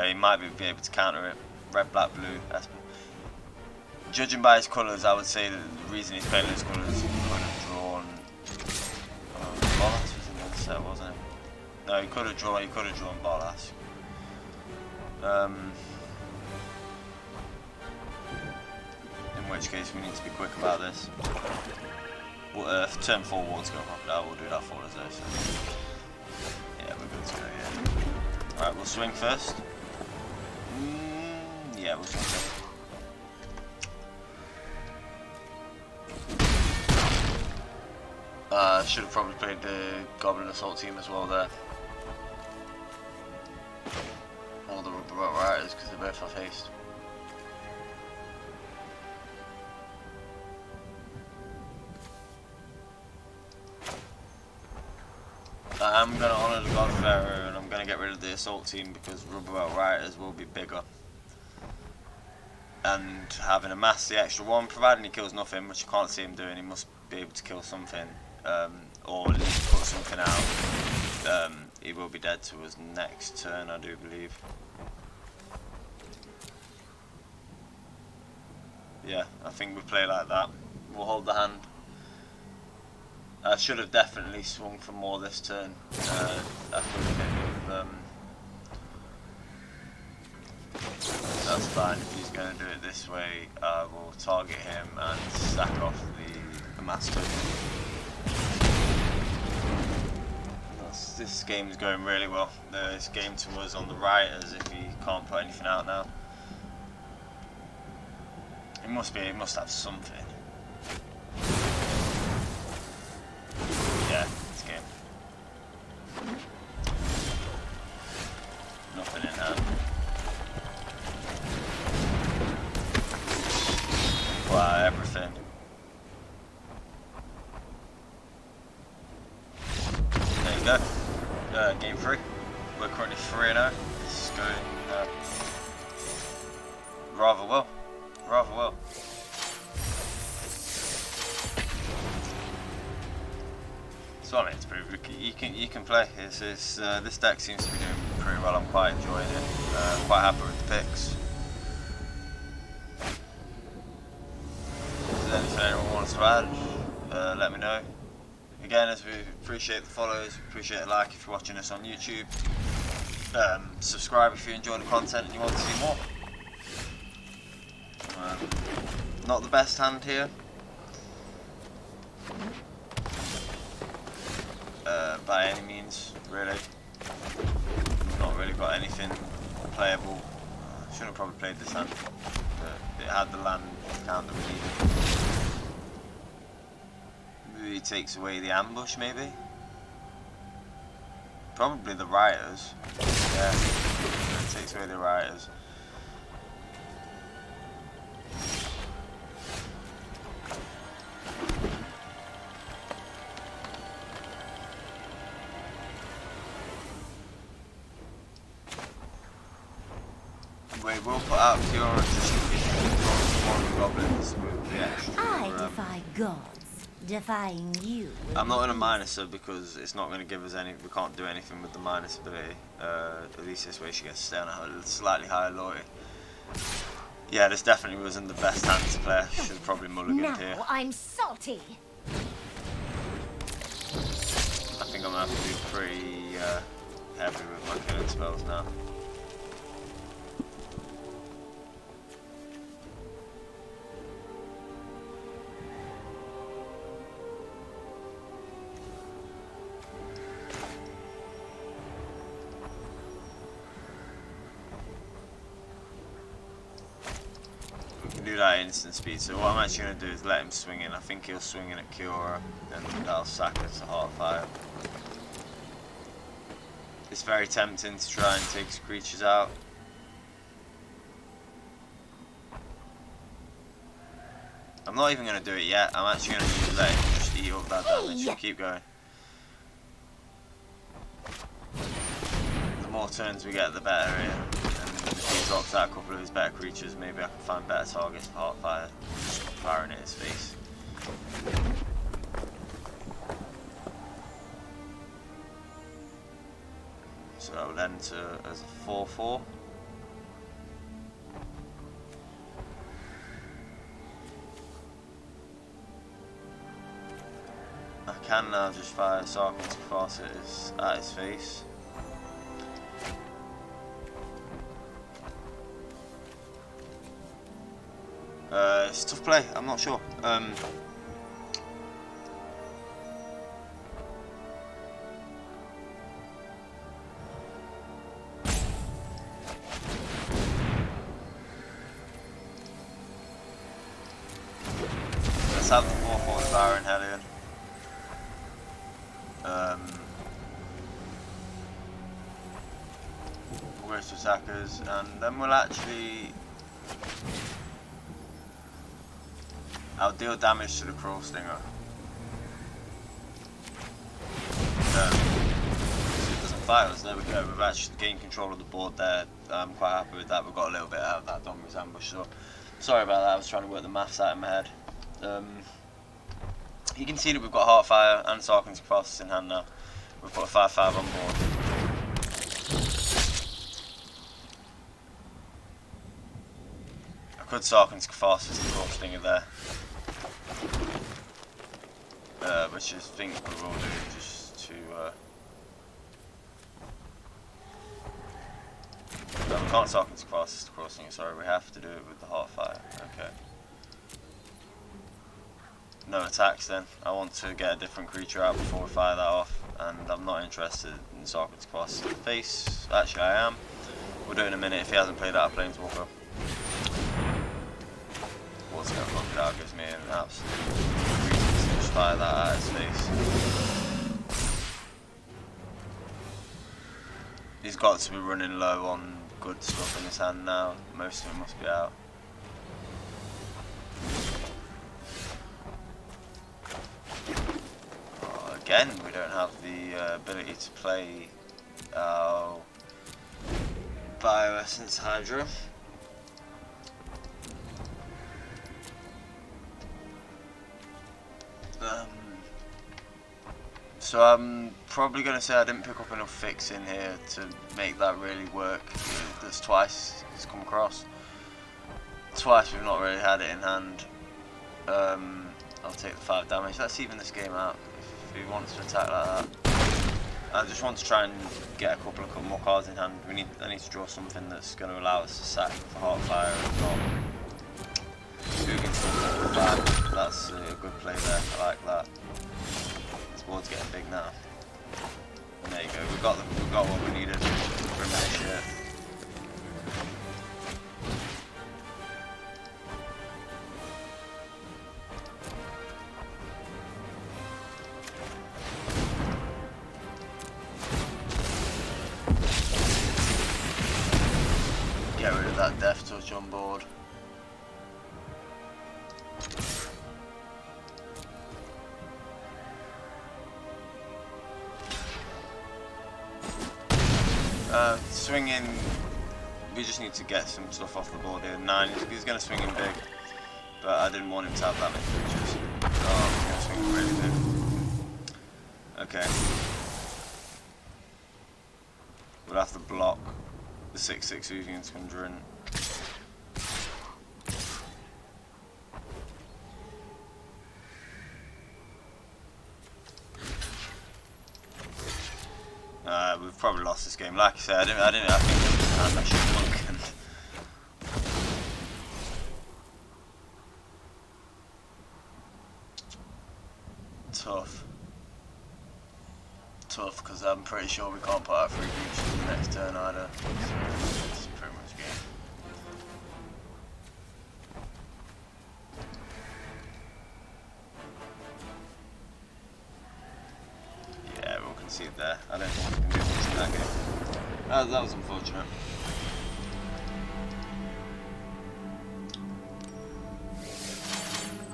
He might be able to counter it. Red, black, blue, Esper. Judging by his colours, I would say that the reason he's playing those colours, he could have drawn. Bolas was in the set, wasn't it? No, he could have drawn Bolas. In which case we need to be quick about this. Well, turn 4 water gun crocodile, we'll do that for us though. So. Yeah, we're good to go, yeah. Alright, we'll swing first. Yeah, we'll swing first. Should have probably played the Goblin Assault team as well there. Or the Rubber Riders, because they both have haste. I'm going to honour the Godfarer and I'm going to get rid of the Assault team because Rubber Riders will be bigger. And having amassed the extra one, providing he kills nothing, which I can't see him doing, he must be able to kill something. Or at least put something out. He will be dead to us next turn, I do believe. Yeah, I think we play like that. We'll hold the hand. I should have definitely swung for more this turn. I could have hit with, that's fine. If he's going to do it this way, I will target him and sack off the master. This game's going really well. This game to us on the right, as if he can't put anything out now. It must have something. Yeah, this game. Nothing in hand. Wow, everything. There you go. Game 3. We're currently 3-0. This is going rather well. Rather well. So I mean, it's pretty. You can play. This deck seems to be doing pretty well. I'm quite enjoying it. Quite happy with the picks. If there's anything anyone wants to add, let me know. Again, as we appreciate the follows, we appreciate a like if you're watching us on YouTube. Subscribe if you enjoy the content and you want to see more. Not the best hand here. By any means, really. Not really got anything playable. Shouldn't have probably played this hand, but it had the land count that we needed. Maybe he takes away the ambush, maybe? Probably the rioters. Yeah, it takes away the rioters. We will put out Cure just one goblins with the extra. I defy gods, defying you. I'm not going to minus her because it's not going to give us any. We can't do anything with the minus ability. At least this way she gets to stay on a slightly higher loyalty. Yeah, this definitely wasn't the best hand to play. Should have probably mulliganed here. Now I'm salty. I think I'm going to have to be pretty heavy with my killing spells now. Do that instant speed, so what I'm actually going to do is let him swing in. I think he'll swing in at Kiora and that'll sack us to Heartfire. It's very tempting to try and take his creatures out. I'm not even going to do it yet. I'm actually going to let him just eat up that damage and keep going. The more turns we get, the better here. If he drops out a couple of his better creatures, maybe I can find better targets for Heartfire. Just firing at his face. So that will end as a 4-4. I can now just fire Sarkhan's Faucet at his face. It's a tough play, I'm not sure. let's have the 4/4 Devouring Hellion. We'll go to attackers, and then we'll actually... I'll deal damage to the Crawl Stinger. It doesn't fight us, there we go. We've actually gained control of the board there. I'm quite happy with that. We've got a little bit out of that Domino's ambush, so sorry about that. I was trying to work the maths out in my head. You can see that we've got Heartfire and Sarkin's Cross in hand now. We've got a 5/5 on board. I could Sarkin's Catharsis the Crawl Stinger there. Which I think we will do just to... No, we can't Sarkin's Catharsis the Crawl Stinger, sorry, we have to do it with the Heartfire. Okay. No attacks then. I want to get a different creature out before we fire that off, and I'm not interested in Sarkin's Catharsis in the face. Actually I am. We'll do it in a minute if he hasn't played out a Planeswalker. What's going to knock it out gives me an absolute reason to just fire that at his face. He's got to be running low on good stuff in his hand now. Most of it must be out. Again, we don't have the ability to play our Bioessence Hydra. So I'm probably going to say I didn't pick up enough fix in here to make that really work. That's twice it's come across. Twice we've not really had it in hand. I'll take the 5 damage. Let's even this game out if he wants to attack like that. I just want to try and get a couple more cards in hand. I need to draw something that's going to allow us to sack for Heartfire and not moving to 5. That's a good play there. I like that. This board's getting big now. And there you go. We've got what we needed for a minute here. Get rid of that Death Touch on board. Swinging, we just need to get some stuff off the board here. 9, he's going to swing in big, but I didn't want him to have that many creatures. Oh, he's going to swing really big. Okay. We'll have to block the 6/6 Uvian's Conjuring. We've probably lost this game. Like I said, I think I should have bunkered. Tough, because I'm pretty sure we can't put out 3 creatures in the next turn either. So it's pretty much game. Yeah, we'll concede there. I don't think we can do much in that game. That was unfortunate.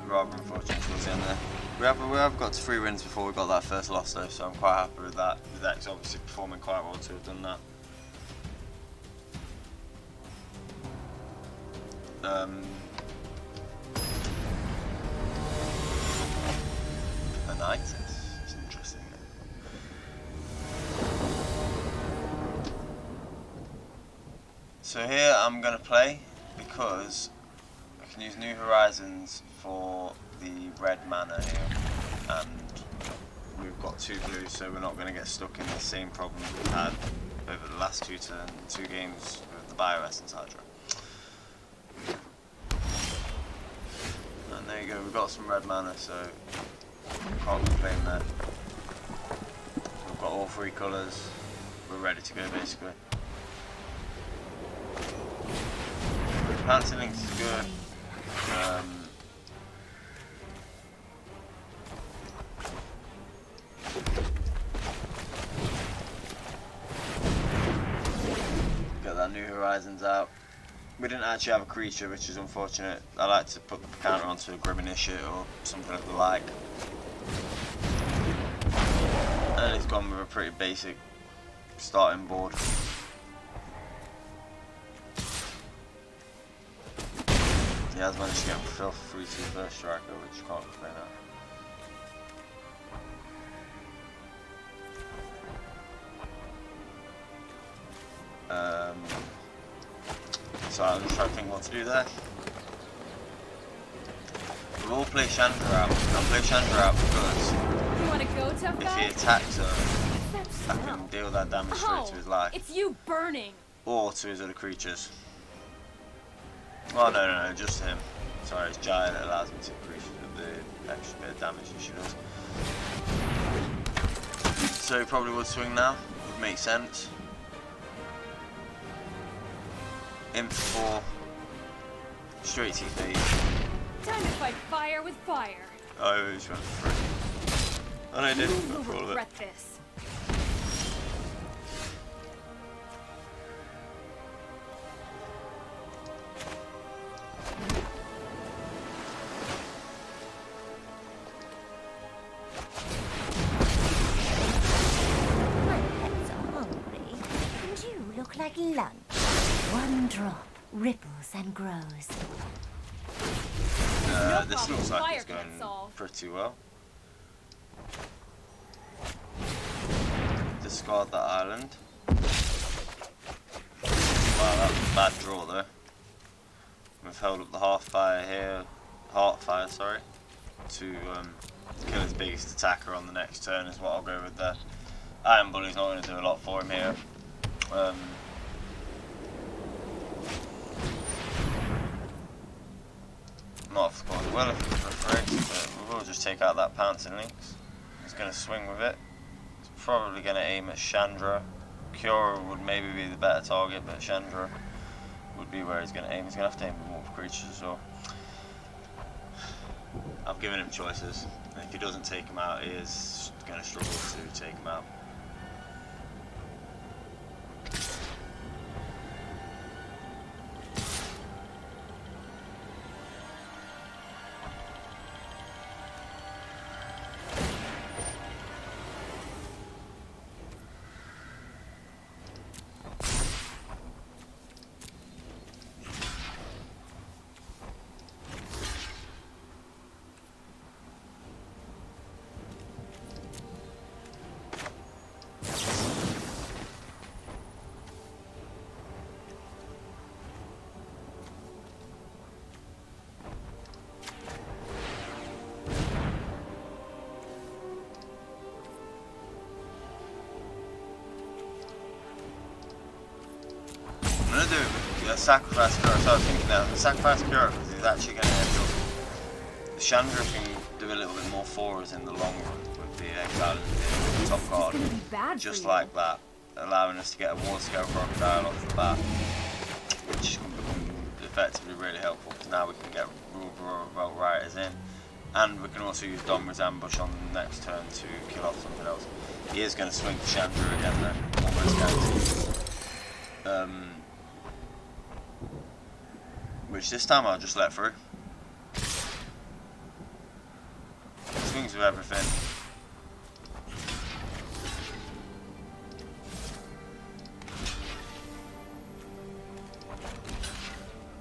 Rather unfortunate towards the end there. We have got to 3 wins before we got that first loss though, so I'm quite happy with that. The deck's obviously performing quite well to have done that. A knight, it's interesting. So here I'm going to play because I can use New Horizons for the red mana here, and we've got 2 blues, so we're not going to get stuck in the same problem we've had over the last 2 games with the Bioessence Hydra. And there you go, we've got some red mana, so can't complain there. We've got all 3 colours, we're ready to go basically. Fancy Links is good. New Horizons out. We didn't actually have a creature, which is unfortunate. I like to put the counter onto a Griminishit or something of the like. And he's gone with a pretty basic starting board. He has managed to get himself 3-2 first striker, which you can't complain at. So I'm just trying to think what to do there. We'll all play Chandra out. I'll play Chandra out because You wanna go, tough if guy? he attacks her, What's I that can smell? deal that damage straight Oh, to his life. it's you burning. Or to his other creatures. Oh no, just him. Sorry, it's Jaya that allows me to increase the extra bit of damage that she does. So he probably would swing now, would make sense. In for 4, straight to your face. Time to fight fire with fire. Oh, he just went for 3. Oh no, he did, You went will for all of it. regret this. My pets are hungry, and you look like lunch. One drop ripples and grows. This looks Fire like it's can't going solve. pretty well. Discard that island. Wow, that was a bad draw though. We've held up the Heartfire, sorry, to kill his biggest attacker on the next turn is what I'll go with there. Iron Bully's not going to do a lot for him here. Not of course well if it's refract, but we'll just take out that Pouncing Lynx. He's going to swing with it. He's probably going to aim at Chandra. Cura would maybe be the better target, but Chandra would be where he's going to aim. He's going to have to aim with multiple creatures as well. I've given him choices, and if he doesn't take him out, he is going to struggle to take him out. I'm going to do a sacrifice Cura, so I was thinking that sacrifice Cura because he's actually going to end up. The Chandra can do a little bit more for us in the long run with the exile in the top card, Gonna be bad just for you. like that, allowing us to get a War Scale Crocodile off the bat, which can become effectively really helpful because now we can get Rule Riders in, and we can also use Domra's Ambush on the next turn to kill off something else. He is going to swing for Chandra again though, almost guaranteed. Which this time I'll just let through. Swings with everything.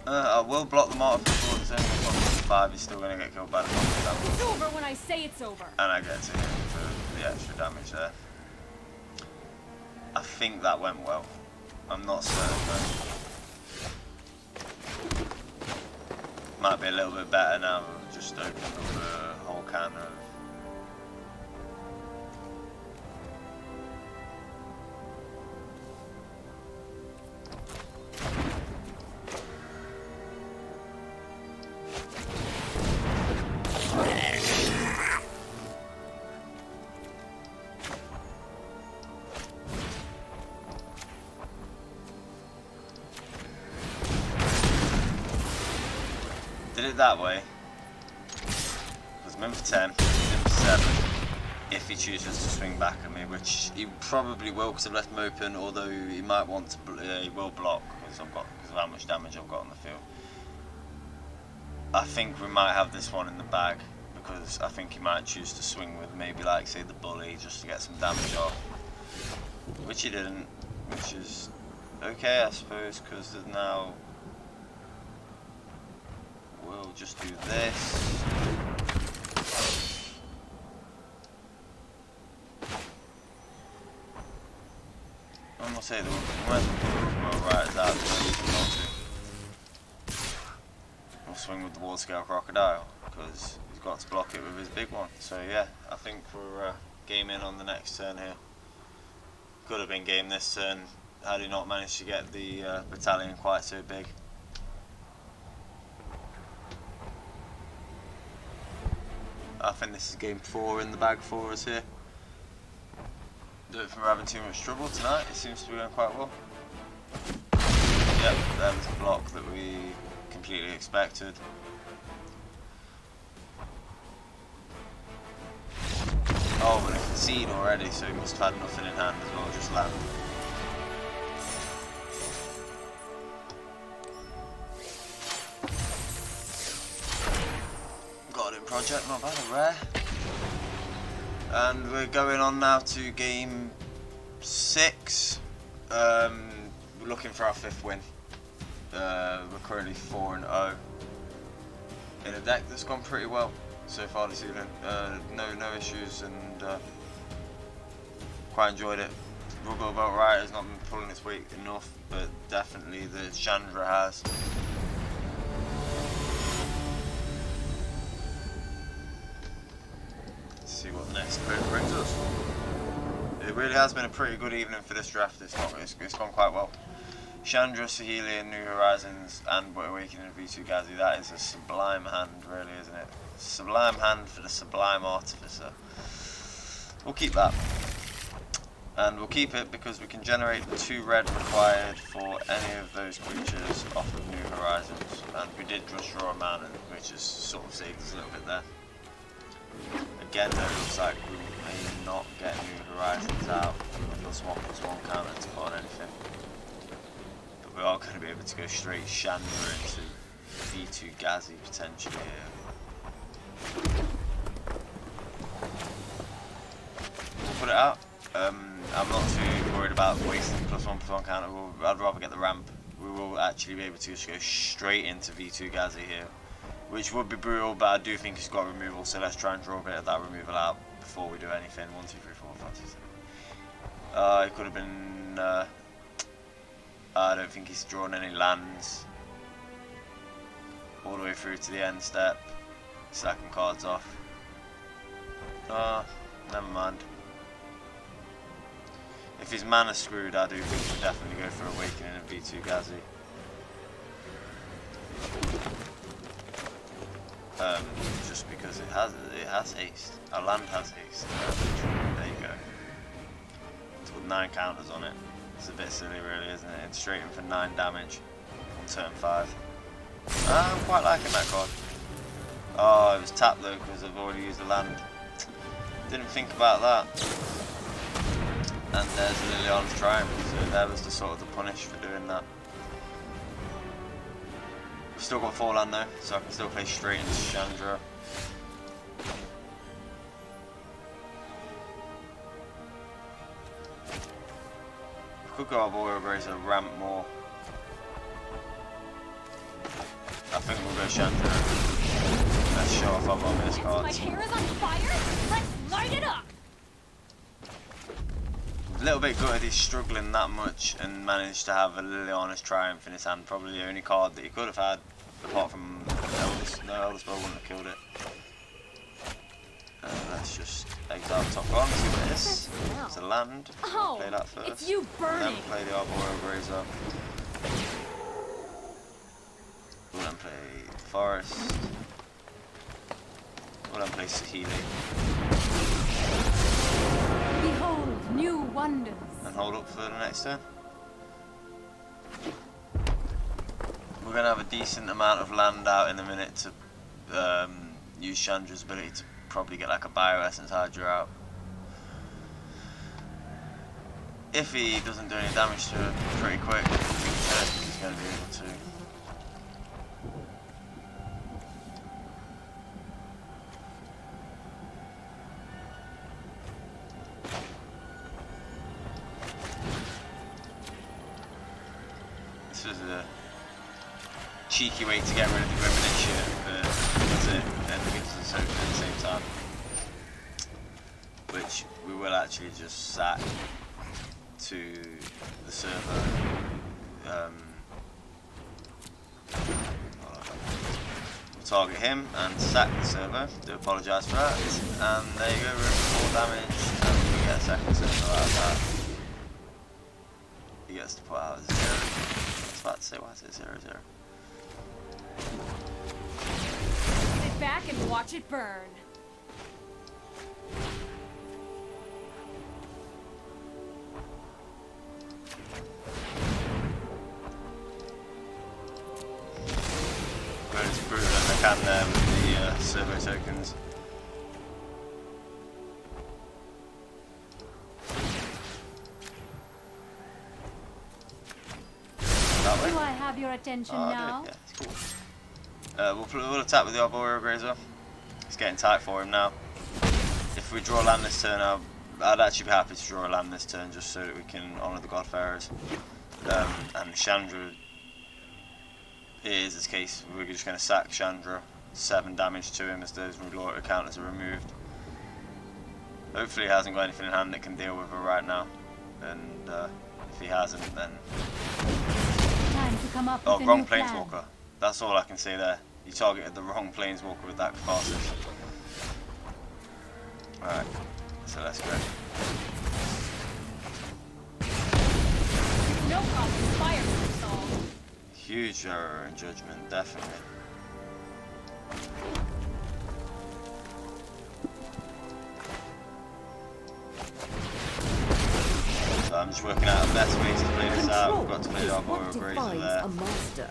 I will block the Martyr before the turn. 5, he's still going to get killed by the Martyr. It's over when I say it's over. And I get to hit him for the extra damage there. I think that went well. I'm not certain though. Might be a little bit better now. We've just opened up a whole can of. Did it that way. Was meant for 10, did it for 7. if he chooses to swing back at me, which he probably will because I've left him open, although he might want to, he will block because of how much damage I've got on the field. I think we might have this one in the bag because I think he might choose to swing with maybe like say the bully just to get some damage off, which he didn't, which is okay I suppose, because now we'll just do this. I'm gonna say the riders out, we'll swing with the wall scale crocodile because he's got to block it with his big one. So yeah, I think we're game in on the next turn here. Could have been game this turn had he not managed to get the battalion quite so big. I think this is game 4 in the bag for us here. Don't think we're having too much trouble tonight, it seems to be going quite well. Yep, there was the block that we completely expected. Oh, but it conceded already, so he must have had nothing in hand as well, just land. Got it in project, not bad, a rare. And we're going on now to game 6. We're looking for our 5th win. We're currently 4-0 in a deck that's gone pretty well so far this evening. No issues, and quite enjoyed it. Ruggle Belt Riot has not been pulling its weight enough, but definitely the Chandra has. See what the next sprint brings us. It really has been a pretty good evening for this draft. It's gone quite well. Chandra, Saheeli, New Horizons, and Awakening of V2 Ghazi. That is a sublime hand, really, isn't it? Sublime hand for the Sublime Artificer. We'll keep that. And we'll keep it because we can generate the 2 red required for any of those creatures off of New Horizons. And we did just draw a mana, which has sort of saved us a little bit there. Again, though, it looks like we may not get New Horizons out with +1/+1 counter to put on anything. But we are going to be able to go straight Chandra into V2 Ghazi potentially here. We'll put it out. I'm not too worried about wasting +1/+1 counter. I'd rather get the ramp. We will actually be able to just go straight into V2 Ghazi here, which would be brutal, but I do think he's got removal, so let's try and draw a bit of that removal out before we do anything. 1, 2, 3, 4, 5, 6, 7. It could have been... I don't think he's drawn any lands all the way through to the end step. Sacking cards off. Never mind. If his mana's screwed, I do think we'll definitely go for Awakening and V2 Ghazi. Just because it has haste. Our land has haste. There you go. It's got 9 counters on it. It's a bit silly, really, isn't it? It's straight in for 9 damage on turn 5. I'm quite liking that card. Oh, it was tapped though because I've already used the land. Didn't think about that. And there's Liliana's Triumph, so there was the sort of the punish for doing that. We've still got 4 land though, so I can still play straight into Chandra. We could go Arboreal Grazer, ramp more. I think we'll go Chandra. Let's show off our bonus My cards. hair is on fire? Let's light it up! A little bit gutted he's struggling that much and managed to have a Liliana's Triumph in his hand. Probably the only card that he could have had, apart from Eldest. No, Eldest Bow wouldn't have killed it. Let's just exile top on, see what it is. It's a land. Oh, Play that first. it's you burning. Then play the Arboreal Grazer. We'll then play the Forest. We'll then play Saheeli. Behold, new wonders. And hold up for the next turn. We're going to have a decent amount of land out in a minute to use Chandra's ability to probably get like a Bioessence Hydra out. if he doesn't do any damage to her pretty quick, he's going to be able to. This was a cheeky way to get rid of the Premonition, but that's it, and it gives us hope at the same time. Which we will actually just sack to the server. We'll target him and sack the server. Do apologise for that. And there you go, we're at 4 damage, and we get a second server out of that. He gets to put out a 0. I was about to say, why is it 0-0? Sit back and watch it burn. Going to prove that I can there with the servo tokens. That way? Do I have your attention Oh, now? I do, yeah, it's cool. We'll attack with the Arboreal Grazer. It's getting tight for him now. If we draw land this turn, I'd actually be happy to draw a land this turn just so that we can honour the Godfarers. And Chandra is this case, we're just going to sack Chandra. 7 damage to him as those loyalty counters are removed. Hopefully he hasn't got anything in hand that can deal with her right now. And if he hasn't, then... Time to come up Oh, with a wrong new plan. Planeswalker. That's all I can say there. You targeted the wrong Planeswalker with that catharsis. Alright, so let's go. No problem. Fire solved. Huge error in judgment, definitely. So I'm just working out a better way to play this out. We've got to play the Arboreal Grazer there. a master.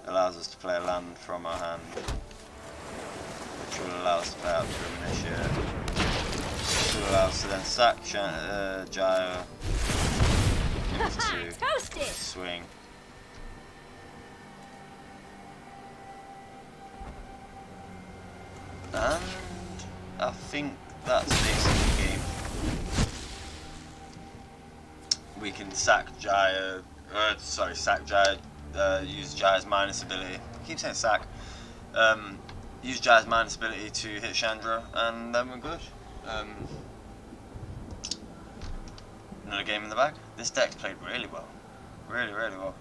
Allows us to play a land from our hand, which will allow us to play out Premonition. Which will allow us to then sack Jaya. Move to Toasted! swing. And I think that's basically the game. We can sack Jaya, sack Jaya, use Jaya's minus ability. I keep saying sack. Use Jaya's minus ability to hit Chandra, and then we're good. Another game in the bag. This deck's played really well. Really, really well.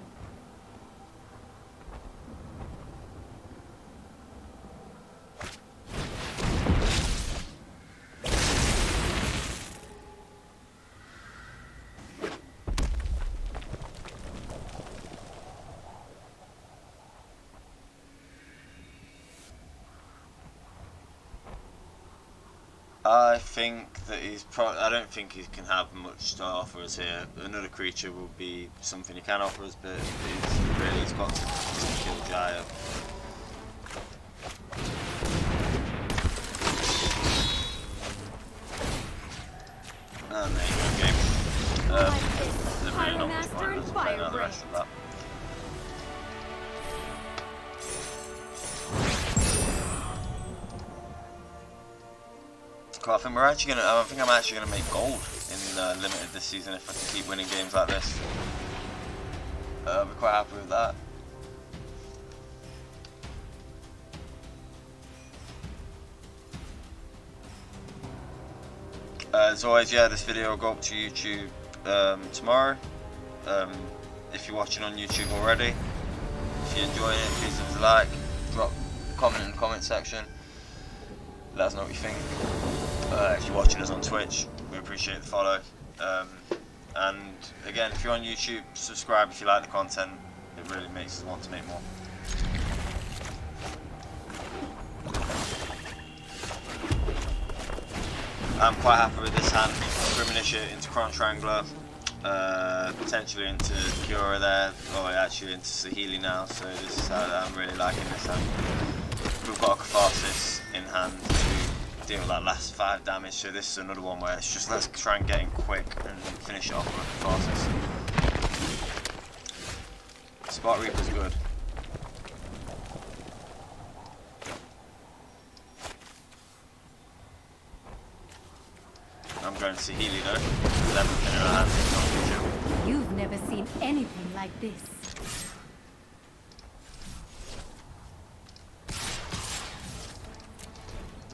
I think that I don't think he can have much to offer us here. Another creature will be something he can offer us, but he's got to kill Jaya. And there you go, game. There's really not much point in us playing out the rest of that. Cool, I think I'm actually gonna make gold in limited this season if I can keep winning games like this. I'll be quite happy with that. As always, yeah, this video will go up to YouTube tomorrow. If you're watching on YouTube already, if you're enjoying it, please leave us a like, drop a comment in the comment section. Let us know what you think. If you're watching us on Twitch, we appreciate the follow. And again, if you're on YouTube, subscribe if you like the content. It really makes us want to make more. I'm quite happy with this hand. Premonition into Chron Strangler, potentially into Cura there, or actually into Saheeli now. So this is how I'm really liking this hand. We've got a Catharsis in hand to deal that last 5 damage, so this is another one where it's just let's try and get in quick and finish it off with the fastest. Spark Reaper's good. I'm going to see Healy though, because everything in her hands is not crucial. You've never seen anything like this.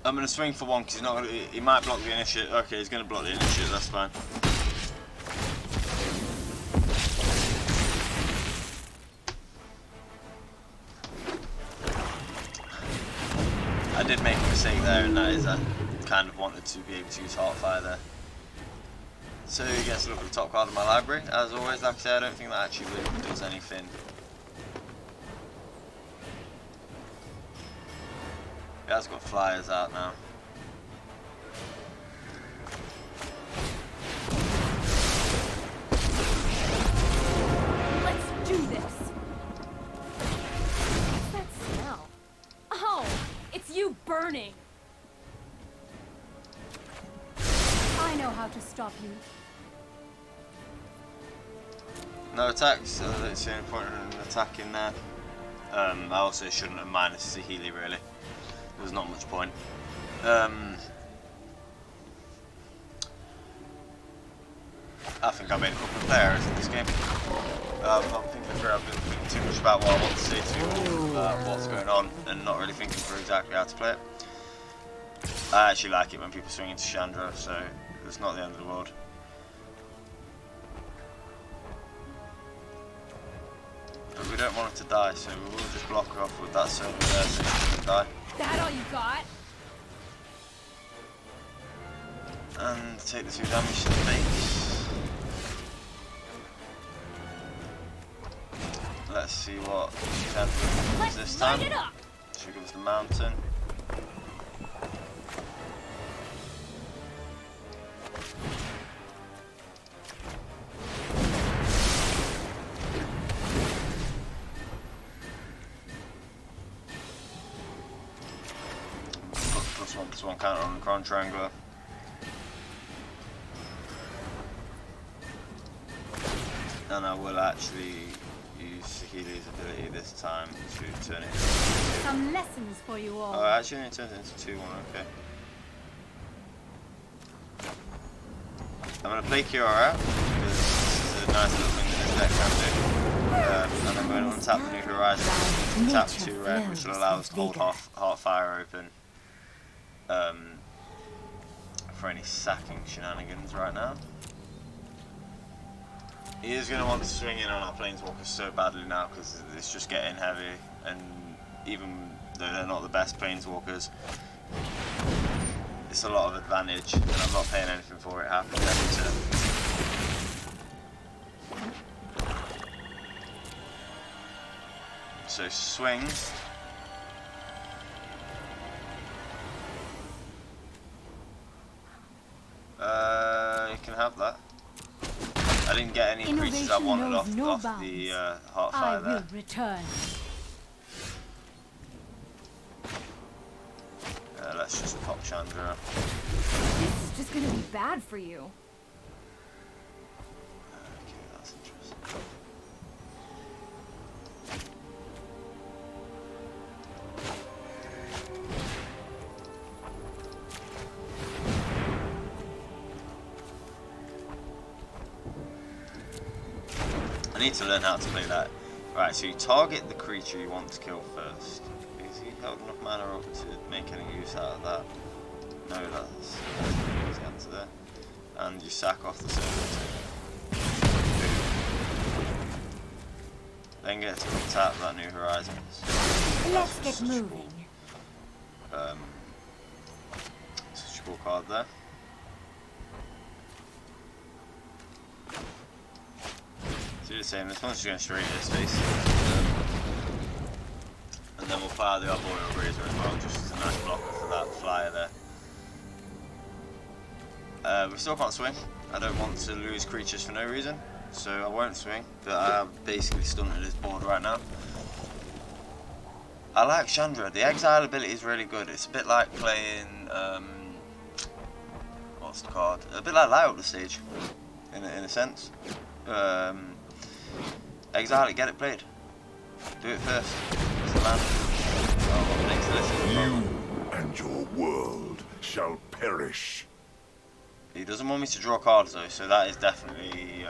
I'm going to swing for one because he's not gonna, he might block the initiative. Okay, he's going to block the initiative, that's fine. I did make a mistake there, and that is I kind of wanted to be able to use Heartfire there. So he gets to look at the top card of my library. As always, like I said, I don't think that actually really does anything. He has got flyers out now. Let's do this. What's that smell? Oh, it's you burning. I know how to stop you. No attacks, so I don't see any point in attacking there. I also shouldn't have minus the Healy really. There's not much point. I think I made a couple of player errors in this game. I'm not thinking through, I've been thinking too much about what I want to say to people, what's going on, and not really thinking through exactly how to play it. I actually like it when people swing into Chandra, so it's not the end of the world. But we don't want her to die, so we will just block her off with that server there so she doesn't die. That all you got? And take the 2 damage to the base. Let's see what Chandra does this time. Light it up. She goes the mountain. Plus one counter on the Chron Triangler. And I will actually use Healy's ability this time to turn it into Some lessons for you all. oh, actually only turns it into 2-1, okay. I'm going to play Kiora out, because this is a nice little thing that this deck can do. And I'm going to untap the New Horizon, tap 2 red, which will allow us to hold Heartfire open for any sacking shenanigans right now. He is going to want to swing in on our Planeswalkers so badly now because it's just getting heavy, and even though they're not the best Planeswalkers, it's a lot of advantage, and I'm not paying anything for it happening every turn. So swing. You can have that. I didn't get any creatures I wanted off the Heartfire I there. will return. Let's just pop Chandra. This is just gonna be bad for you. Okay, that's interesting. I need to learn how to play that. Right, so you target the creature you want to kill first. Is he held enough mana up to make any use out of that? No, that's the answer there. And you sack off the server. Then get to tap that New Horizons. Let's get moving. Such a cool card there. Do the same. This one's just going straight to his face. And then we'll fire the Arboreal Razor as well, just as a nice blocker for that flyer there. We still can't swing. I don't want to lose creatures for no reason, so I won't swing. But I have basically stunted his board right now. I like Chandra. The exile ability is really good. It's a bit like playing endorsed card. A bit like light up the stage, in a sense. Exile it, get it played. Do it first. It's the man. Oh, what next to this is the problem. You and your world shall perish. He doesn't want me to draw cards though, so that is definitely.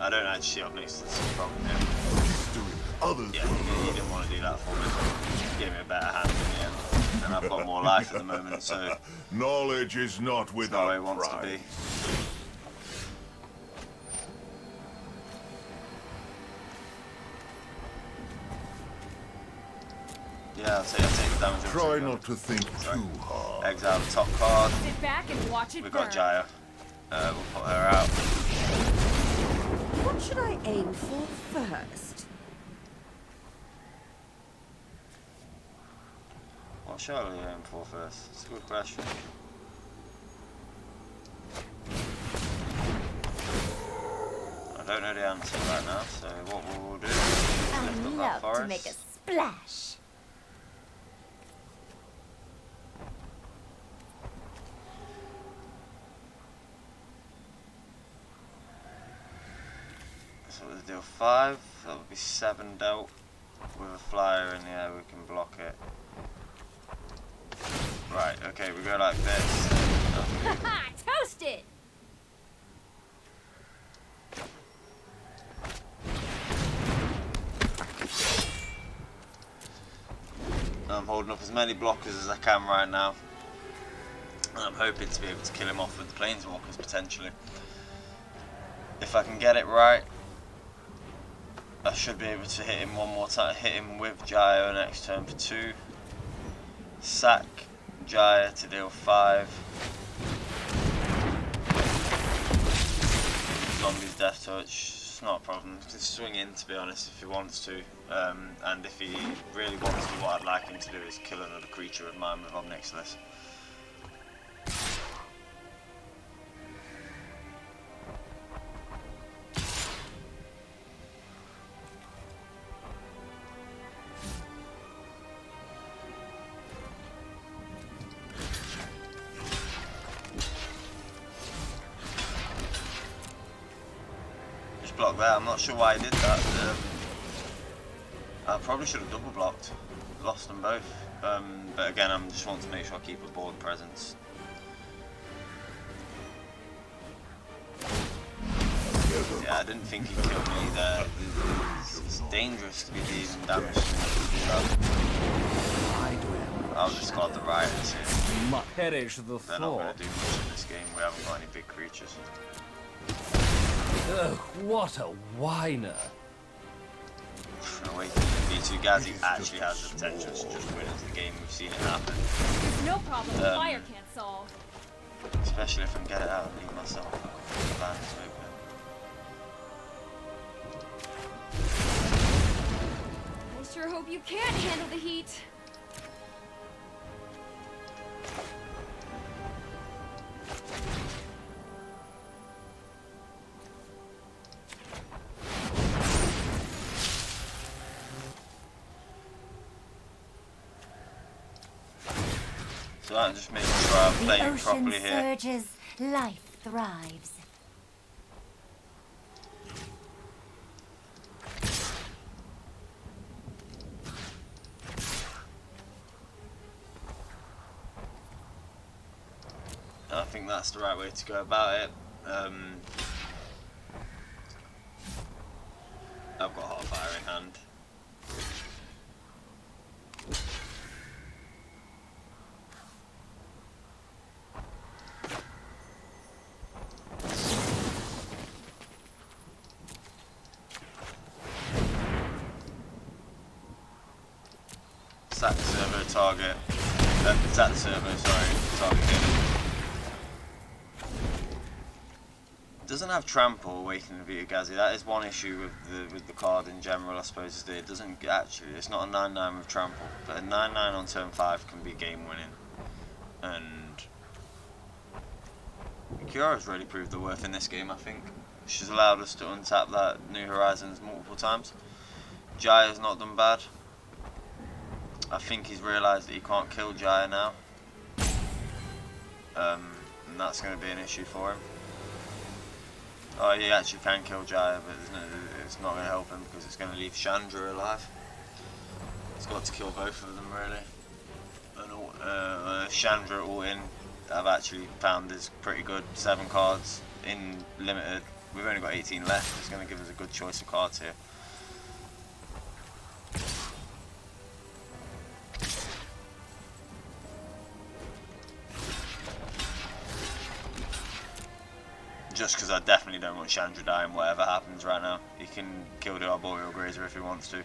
I don't actually see up next to this is the problem here. He's doing others. Yeah, he didn't want to do that for me. He gave me a better hand in the end, and I've got more life at the moment, so Knowledge is not it's not without where he wants to pride. be. Yeah, I'll take the damage. on Try two, not to think Sorry. too hard. Exile the top card. Sit back and watch it We burn. got Jaya. We'll put her out. What should I aim for first? What shall we aim for first? It's a good question. I don't know the answer right now, so what we'll do is I lift up that love to forest. make a splash. So we'll deal 5, that would be 7 dealt. With a flyer in the air, we can block it. Right, okay, we go like this. Ha! Toasted! I'm holding up as many blockers as I can right now. And I'm hoping to be able to kill him off with the planeswalkers potentially. If I can get it right, I should be able to hit him one more time, hit him with Jaya next turn for 2. Sack Jaya to deal 5. Zombie's death touch, it's not a problem. Just swing in, to be honest, if he wants to. And if he really wants to, what I'd like him to do is kill another creature of mine with Omnixilus. Block there. I'm not sure why I did that. I probably should have double blocked. Lost them both. But again, I'm just want to make sure I keep a board presence. Yeah, I didn't think he'd kill me there. It's dangerous to be dealing damage to me to do that. I'll discard the rioters here. Perish the They're not going thought. to do much in this game. We haven't got any big creatures. Ugh, what a whiner. Awakening V2 Gazi actually has the potential to just win us the game. We've seen it happen. It's no problem fire can't solve. Especially if I can get it out and leave myself a couple of lands open. I sure hope you can't handle the heat. So I'm just making sure I'm The playing ocean properly here. surges, life thrives. I think that's the right way to go about it. I've got hot fire in hand. Sack the servo target. Sack the servo, sorry, target him. Doesn't have trample, Awakening Vita Gazi. That is one issue with the card in general, I suppose, is that it doesn't actually, it's not a 9/9 with trample, but a 9/9 on turn 5 can be game winning. And Kyora's really proved the worth in this game, I think. She's allowed us to untap that New Horizons multiple times. Jaya's not done bad. I think he's realised that he can't kill Jaya now. and that's going to be an issue for him. Oh, he actually can kill Jaya, but it's not going to help him because it's going to leave Chandra alive. He's got to kill both of them really. And Chandra all in, I've actually found is pretty good. 7 cards in limited. We've only got 18 left. It's going to give us a good choice of cards here. Just because I definitely don't want Chandra dying whatever happens right now. He can kill the Arboreal Grazer if he wants to.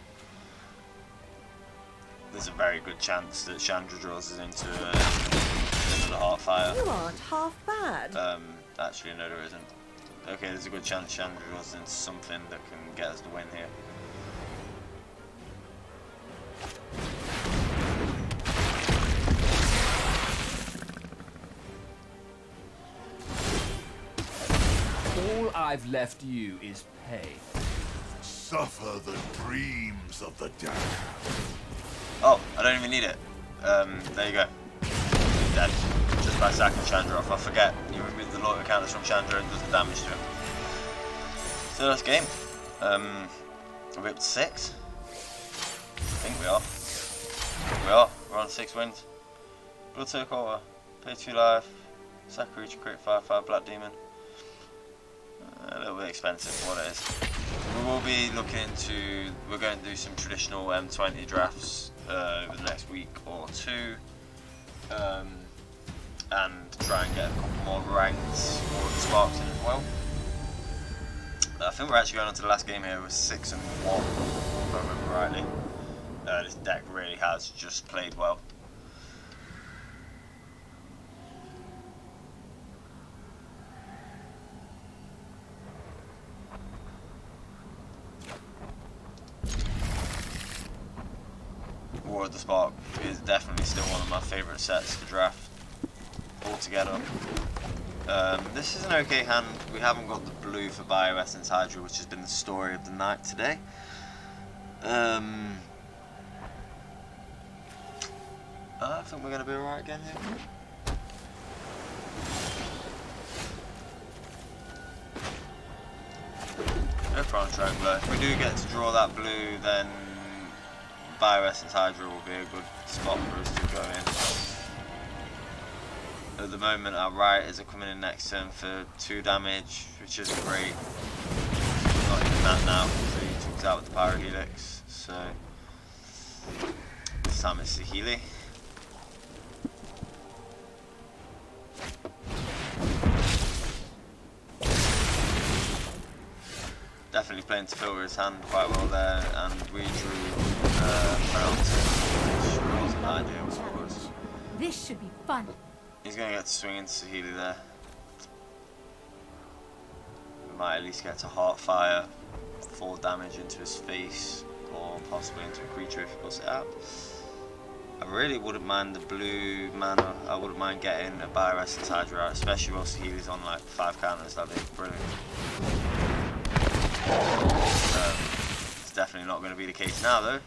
There's a very good chance that Chandra draws us into the Heartfire. You aren't half bad. Actually no there isn't. Okay, there's a good chance Chandra draws us into something that can get us the win here. All I've left you is pay. Suffer the dreams of the damned. Oh, I don't even need it. There you go. Dead. Just by sacking Chandra off. I forget. You remove the loyalty counters from Chandra and does the damage to him. So that's game. Are we up to 6? I think we are. We are. We're on 6 wins. Blood Quarter. Pay 2 life. Sack creature, create 5/5 Black Demon. A little bit expensive for what it is. We will be looking into, we're going to do some traditional M20 drafts over the next week or 2, and try and get a couple more ranks or sparks in as well. I think we're actually going on to the last game here with 6-1, if I remember rightly. This deck really has just played well. War of the Spark is definitely still one of my favourite sets to draft altogether. This is an okay hand. We haven't got the blue for Bioessence Hydra, which has been the story of the night today. I think we're going to be alright again here. Go for on Triangler. If we do get to draw that blue, then Bioessence Hydra will be a good spot for us to go in. At the moment our Rioters are coming in next turn for 2 damage, which isn't great. Not even that now, so he took out with the Pyro Helix. So this time it's Saheeli. Definitely playing to filter his hand quite well there, and we drew which wasn't ideal for us. This should be fun. He's going to get to swing into Saheeli there. We might at least get to Heartfire, 4 damage into his face, or possibly into a creature if he puts it out. I really wouldn't mind the blue mana. I wouldn't mind getting a Bioessence Hydra out, especially while Saheeli's on like 5 counters. That'd be brilliant. It's definitely not going to be the case now though.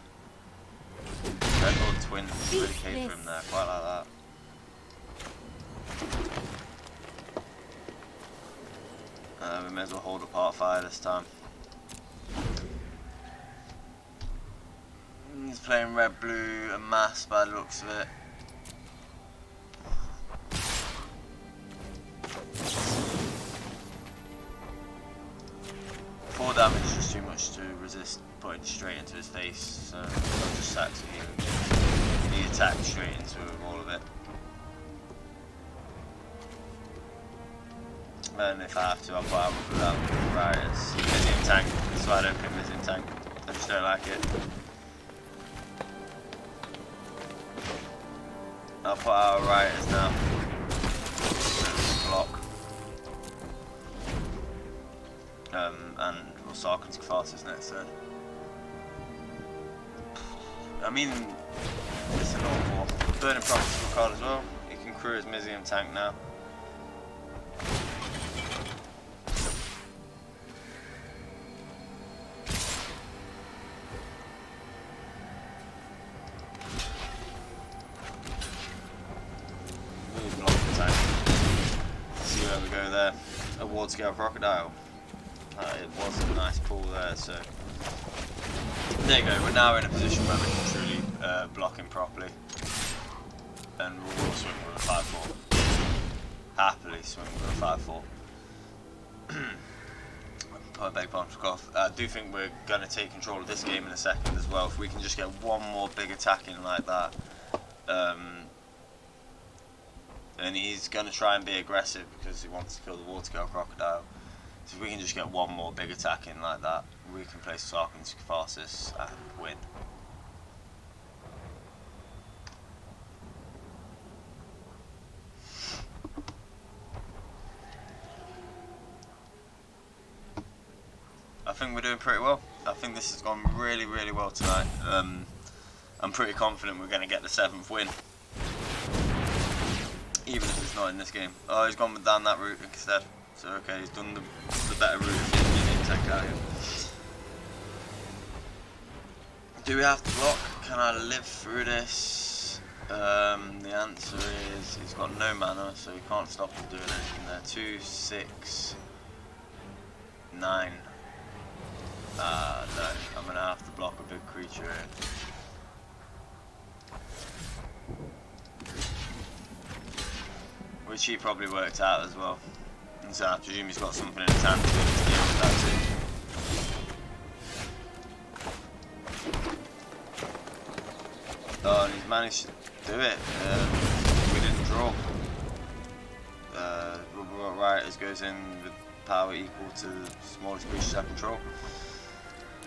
Red Lord Twins really came for him there, quite like that. We may as well hold apart fire this time. He's playing red, blue, and mass by the looks of it. Four damage is just too much to resist putting straight into his face, so I'll just sack to him. He attacked straight into all of it. And if I have to, I'll put out without Rioters. Mizium tank, that's why I don't pick Mizium tank. I just don't like it. I'll put out Rioters now. Block. And we'll Sarkhan's Catharsis next turn. I mean, it's an awful Burning Prophecy card as well. You can crew his Mizium tank now. go there. A ward scale crocodile. It was a nice pull there, so there you go. We're now in a position where we can truly block him properly, and we'll swing with a 5-4. Happily swing with a 5-4. I beg pardon for cough. I do think we're going to take control of this game in a second as well. If we can just get one more big attack in like that, and he's going to try and be aggressive because he wants to kill the water scale crocodile. So if we can just get one more big attack in like that, we can place Sark into Catharsis and win. I think we're doing pretty well. I think this has gone really, really well tonight. I'm pretty confident we're going to get the 7th win, even if it's not in this game. Oh, he's gone down that route instead. So okay, he's done the better route of getting the attack out here. Do we have to block? Can I live through this? The answer is he's got no mana, so he can't stop him doing anything there. 2, 6, 9. No, I'm gonna have to block a big creature here. Which he probably worked out as well. And so I presume he's got something in his hand to deal with that too. Oh, and he's managed to do it. We didn't draw. Rubber Rioters goes in with power equal to the smallest creatures I control.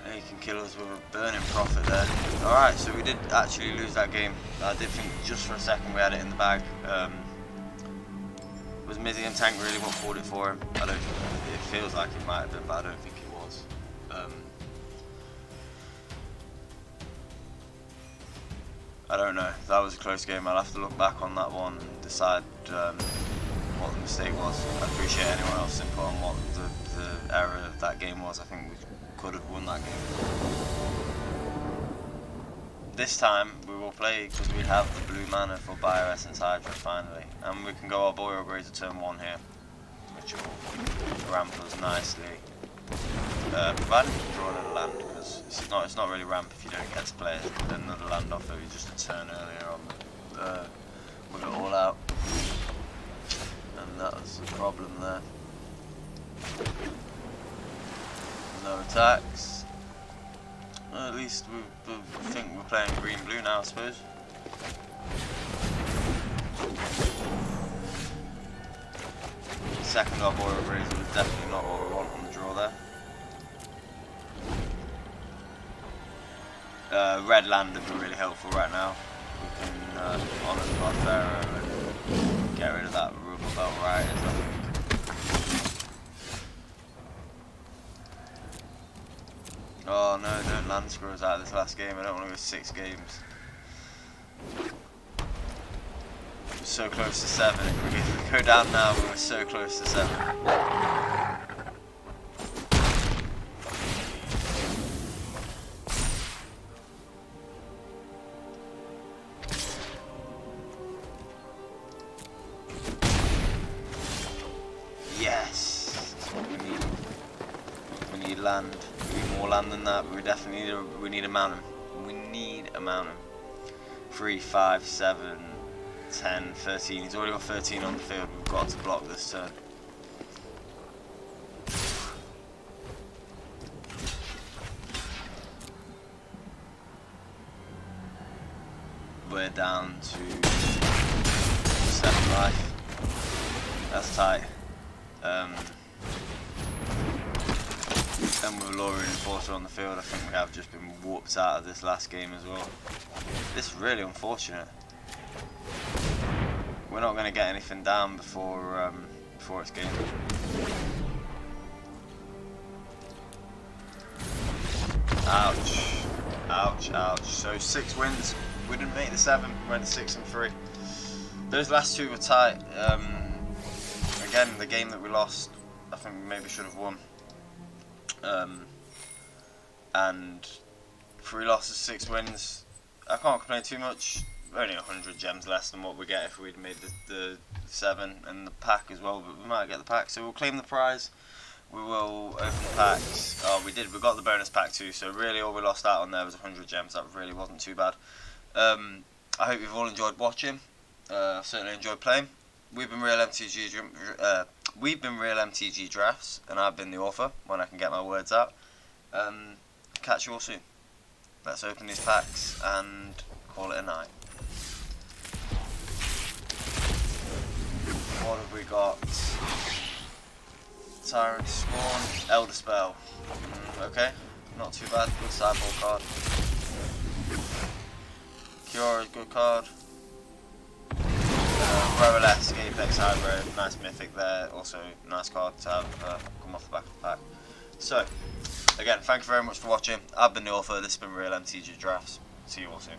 And he can kill us with a burning prophet there. Alright, so we did actually lose that game. I did think just for a second we had it in the bag. Was Mizium Tank really what pulled it for him? It feels like it might have been, but I don't think it was. I don't know. That was a close game. I'll have to look back on that one and decide what the mistake was. I appreciate anyone else input on what the error of that game was. I think we could have won that game. This time we will play because we have the blue mana for Bioessence Hydra finally, and we can go our Boreal Grazer turn 1 here, which will ramp us nicely. Provided we can draw another land, because it's not really ramp if you don't get to play another land off maybe just a turn earlier on with it all out, and that was the problem there. No attacks. Well, at least we think we're playing green-blue now, I suppose. Second our Boreal Grazer was definitely not what we want on the draw there. Red land would be really helpful right now. We can honour the Godfarer and get rid of that Rubber Belt Rioters, I think. Oh no, don't land screw us out of this last game. I don't want to go 6 games. We're so close to 7. If we go down now, we're so close to 7. Yes! That's what we need. We need land. More land than that, but we need a mountain. We need a mountain. 3, 5, 7, 10, 13. He's already got 13 on the field. We've got to block this turn. We're down to 7 life. That's tight. And with Laura and Enforcer on the field, I think we have just been whooped out of this last game as well. This is really unfortunate. We're not going to get anything down before it's game. Ouch. Ouch, ouch. So 6 wins. We didn't make the 7, we went 6 and 3. Those last 2 were tight. Again, the game that we lost, I think we maybe should have won. And 3 losses, 6 wins. I can't complain too much. only 100 gems less than what we get if we'd made the 7 and the pack as well, but we might get the pack, so we'll claim the prize. We will open the packs. Oh, we got the bonus pack too, so really all we lost out on there was 100 gems. That really wasn't too bad. I hope you've all enjoyed watching. I've certainly enjoyed playing. We've been Real MTG Drafts, and I've been the author when I can get my words out. Catch you all soon. Let's open these packs and call it a night. What have we got? Tyrant Spawn, Elder Spell. Okay, not too bad. Good sideboard card. Cure is good card. Rolex, Apex Hybrid, nice mythic there. Also, nice card to have come off the back of the pack. So, again, thank you very much for watching. I've been the author. This has been Real MTG Drafts. See you all soon.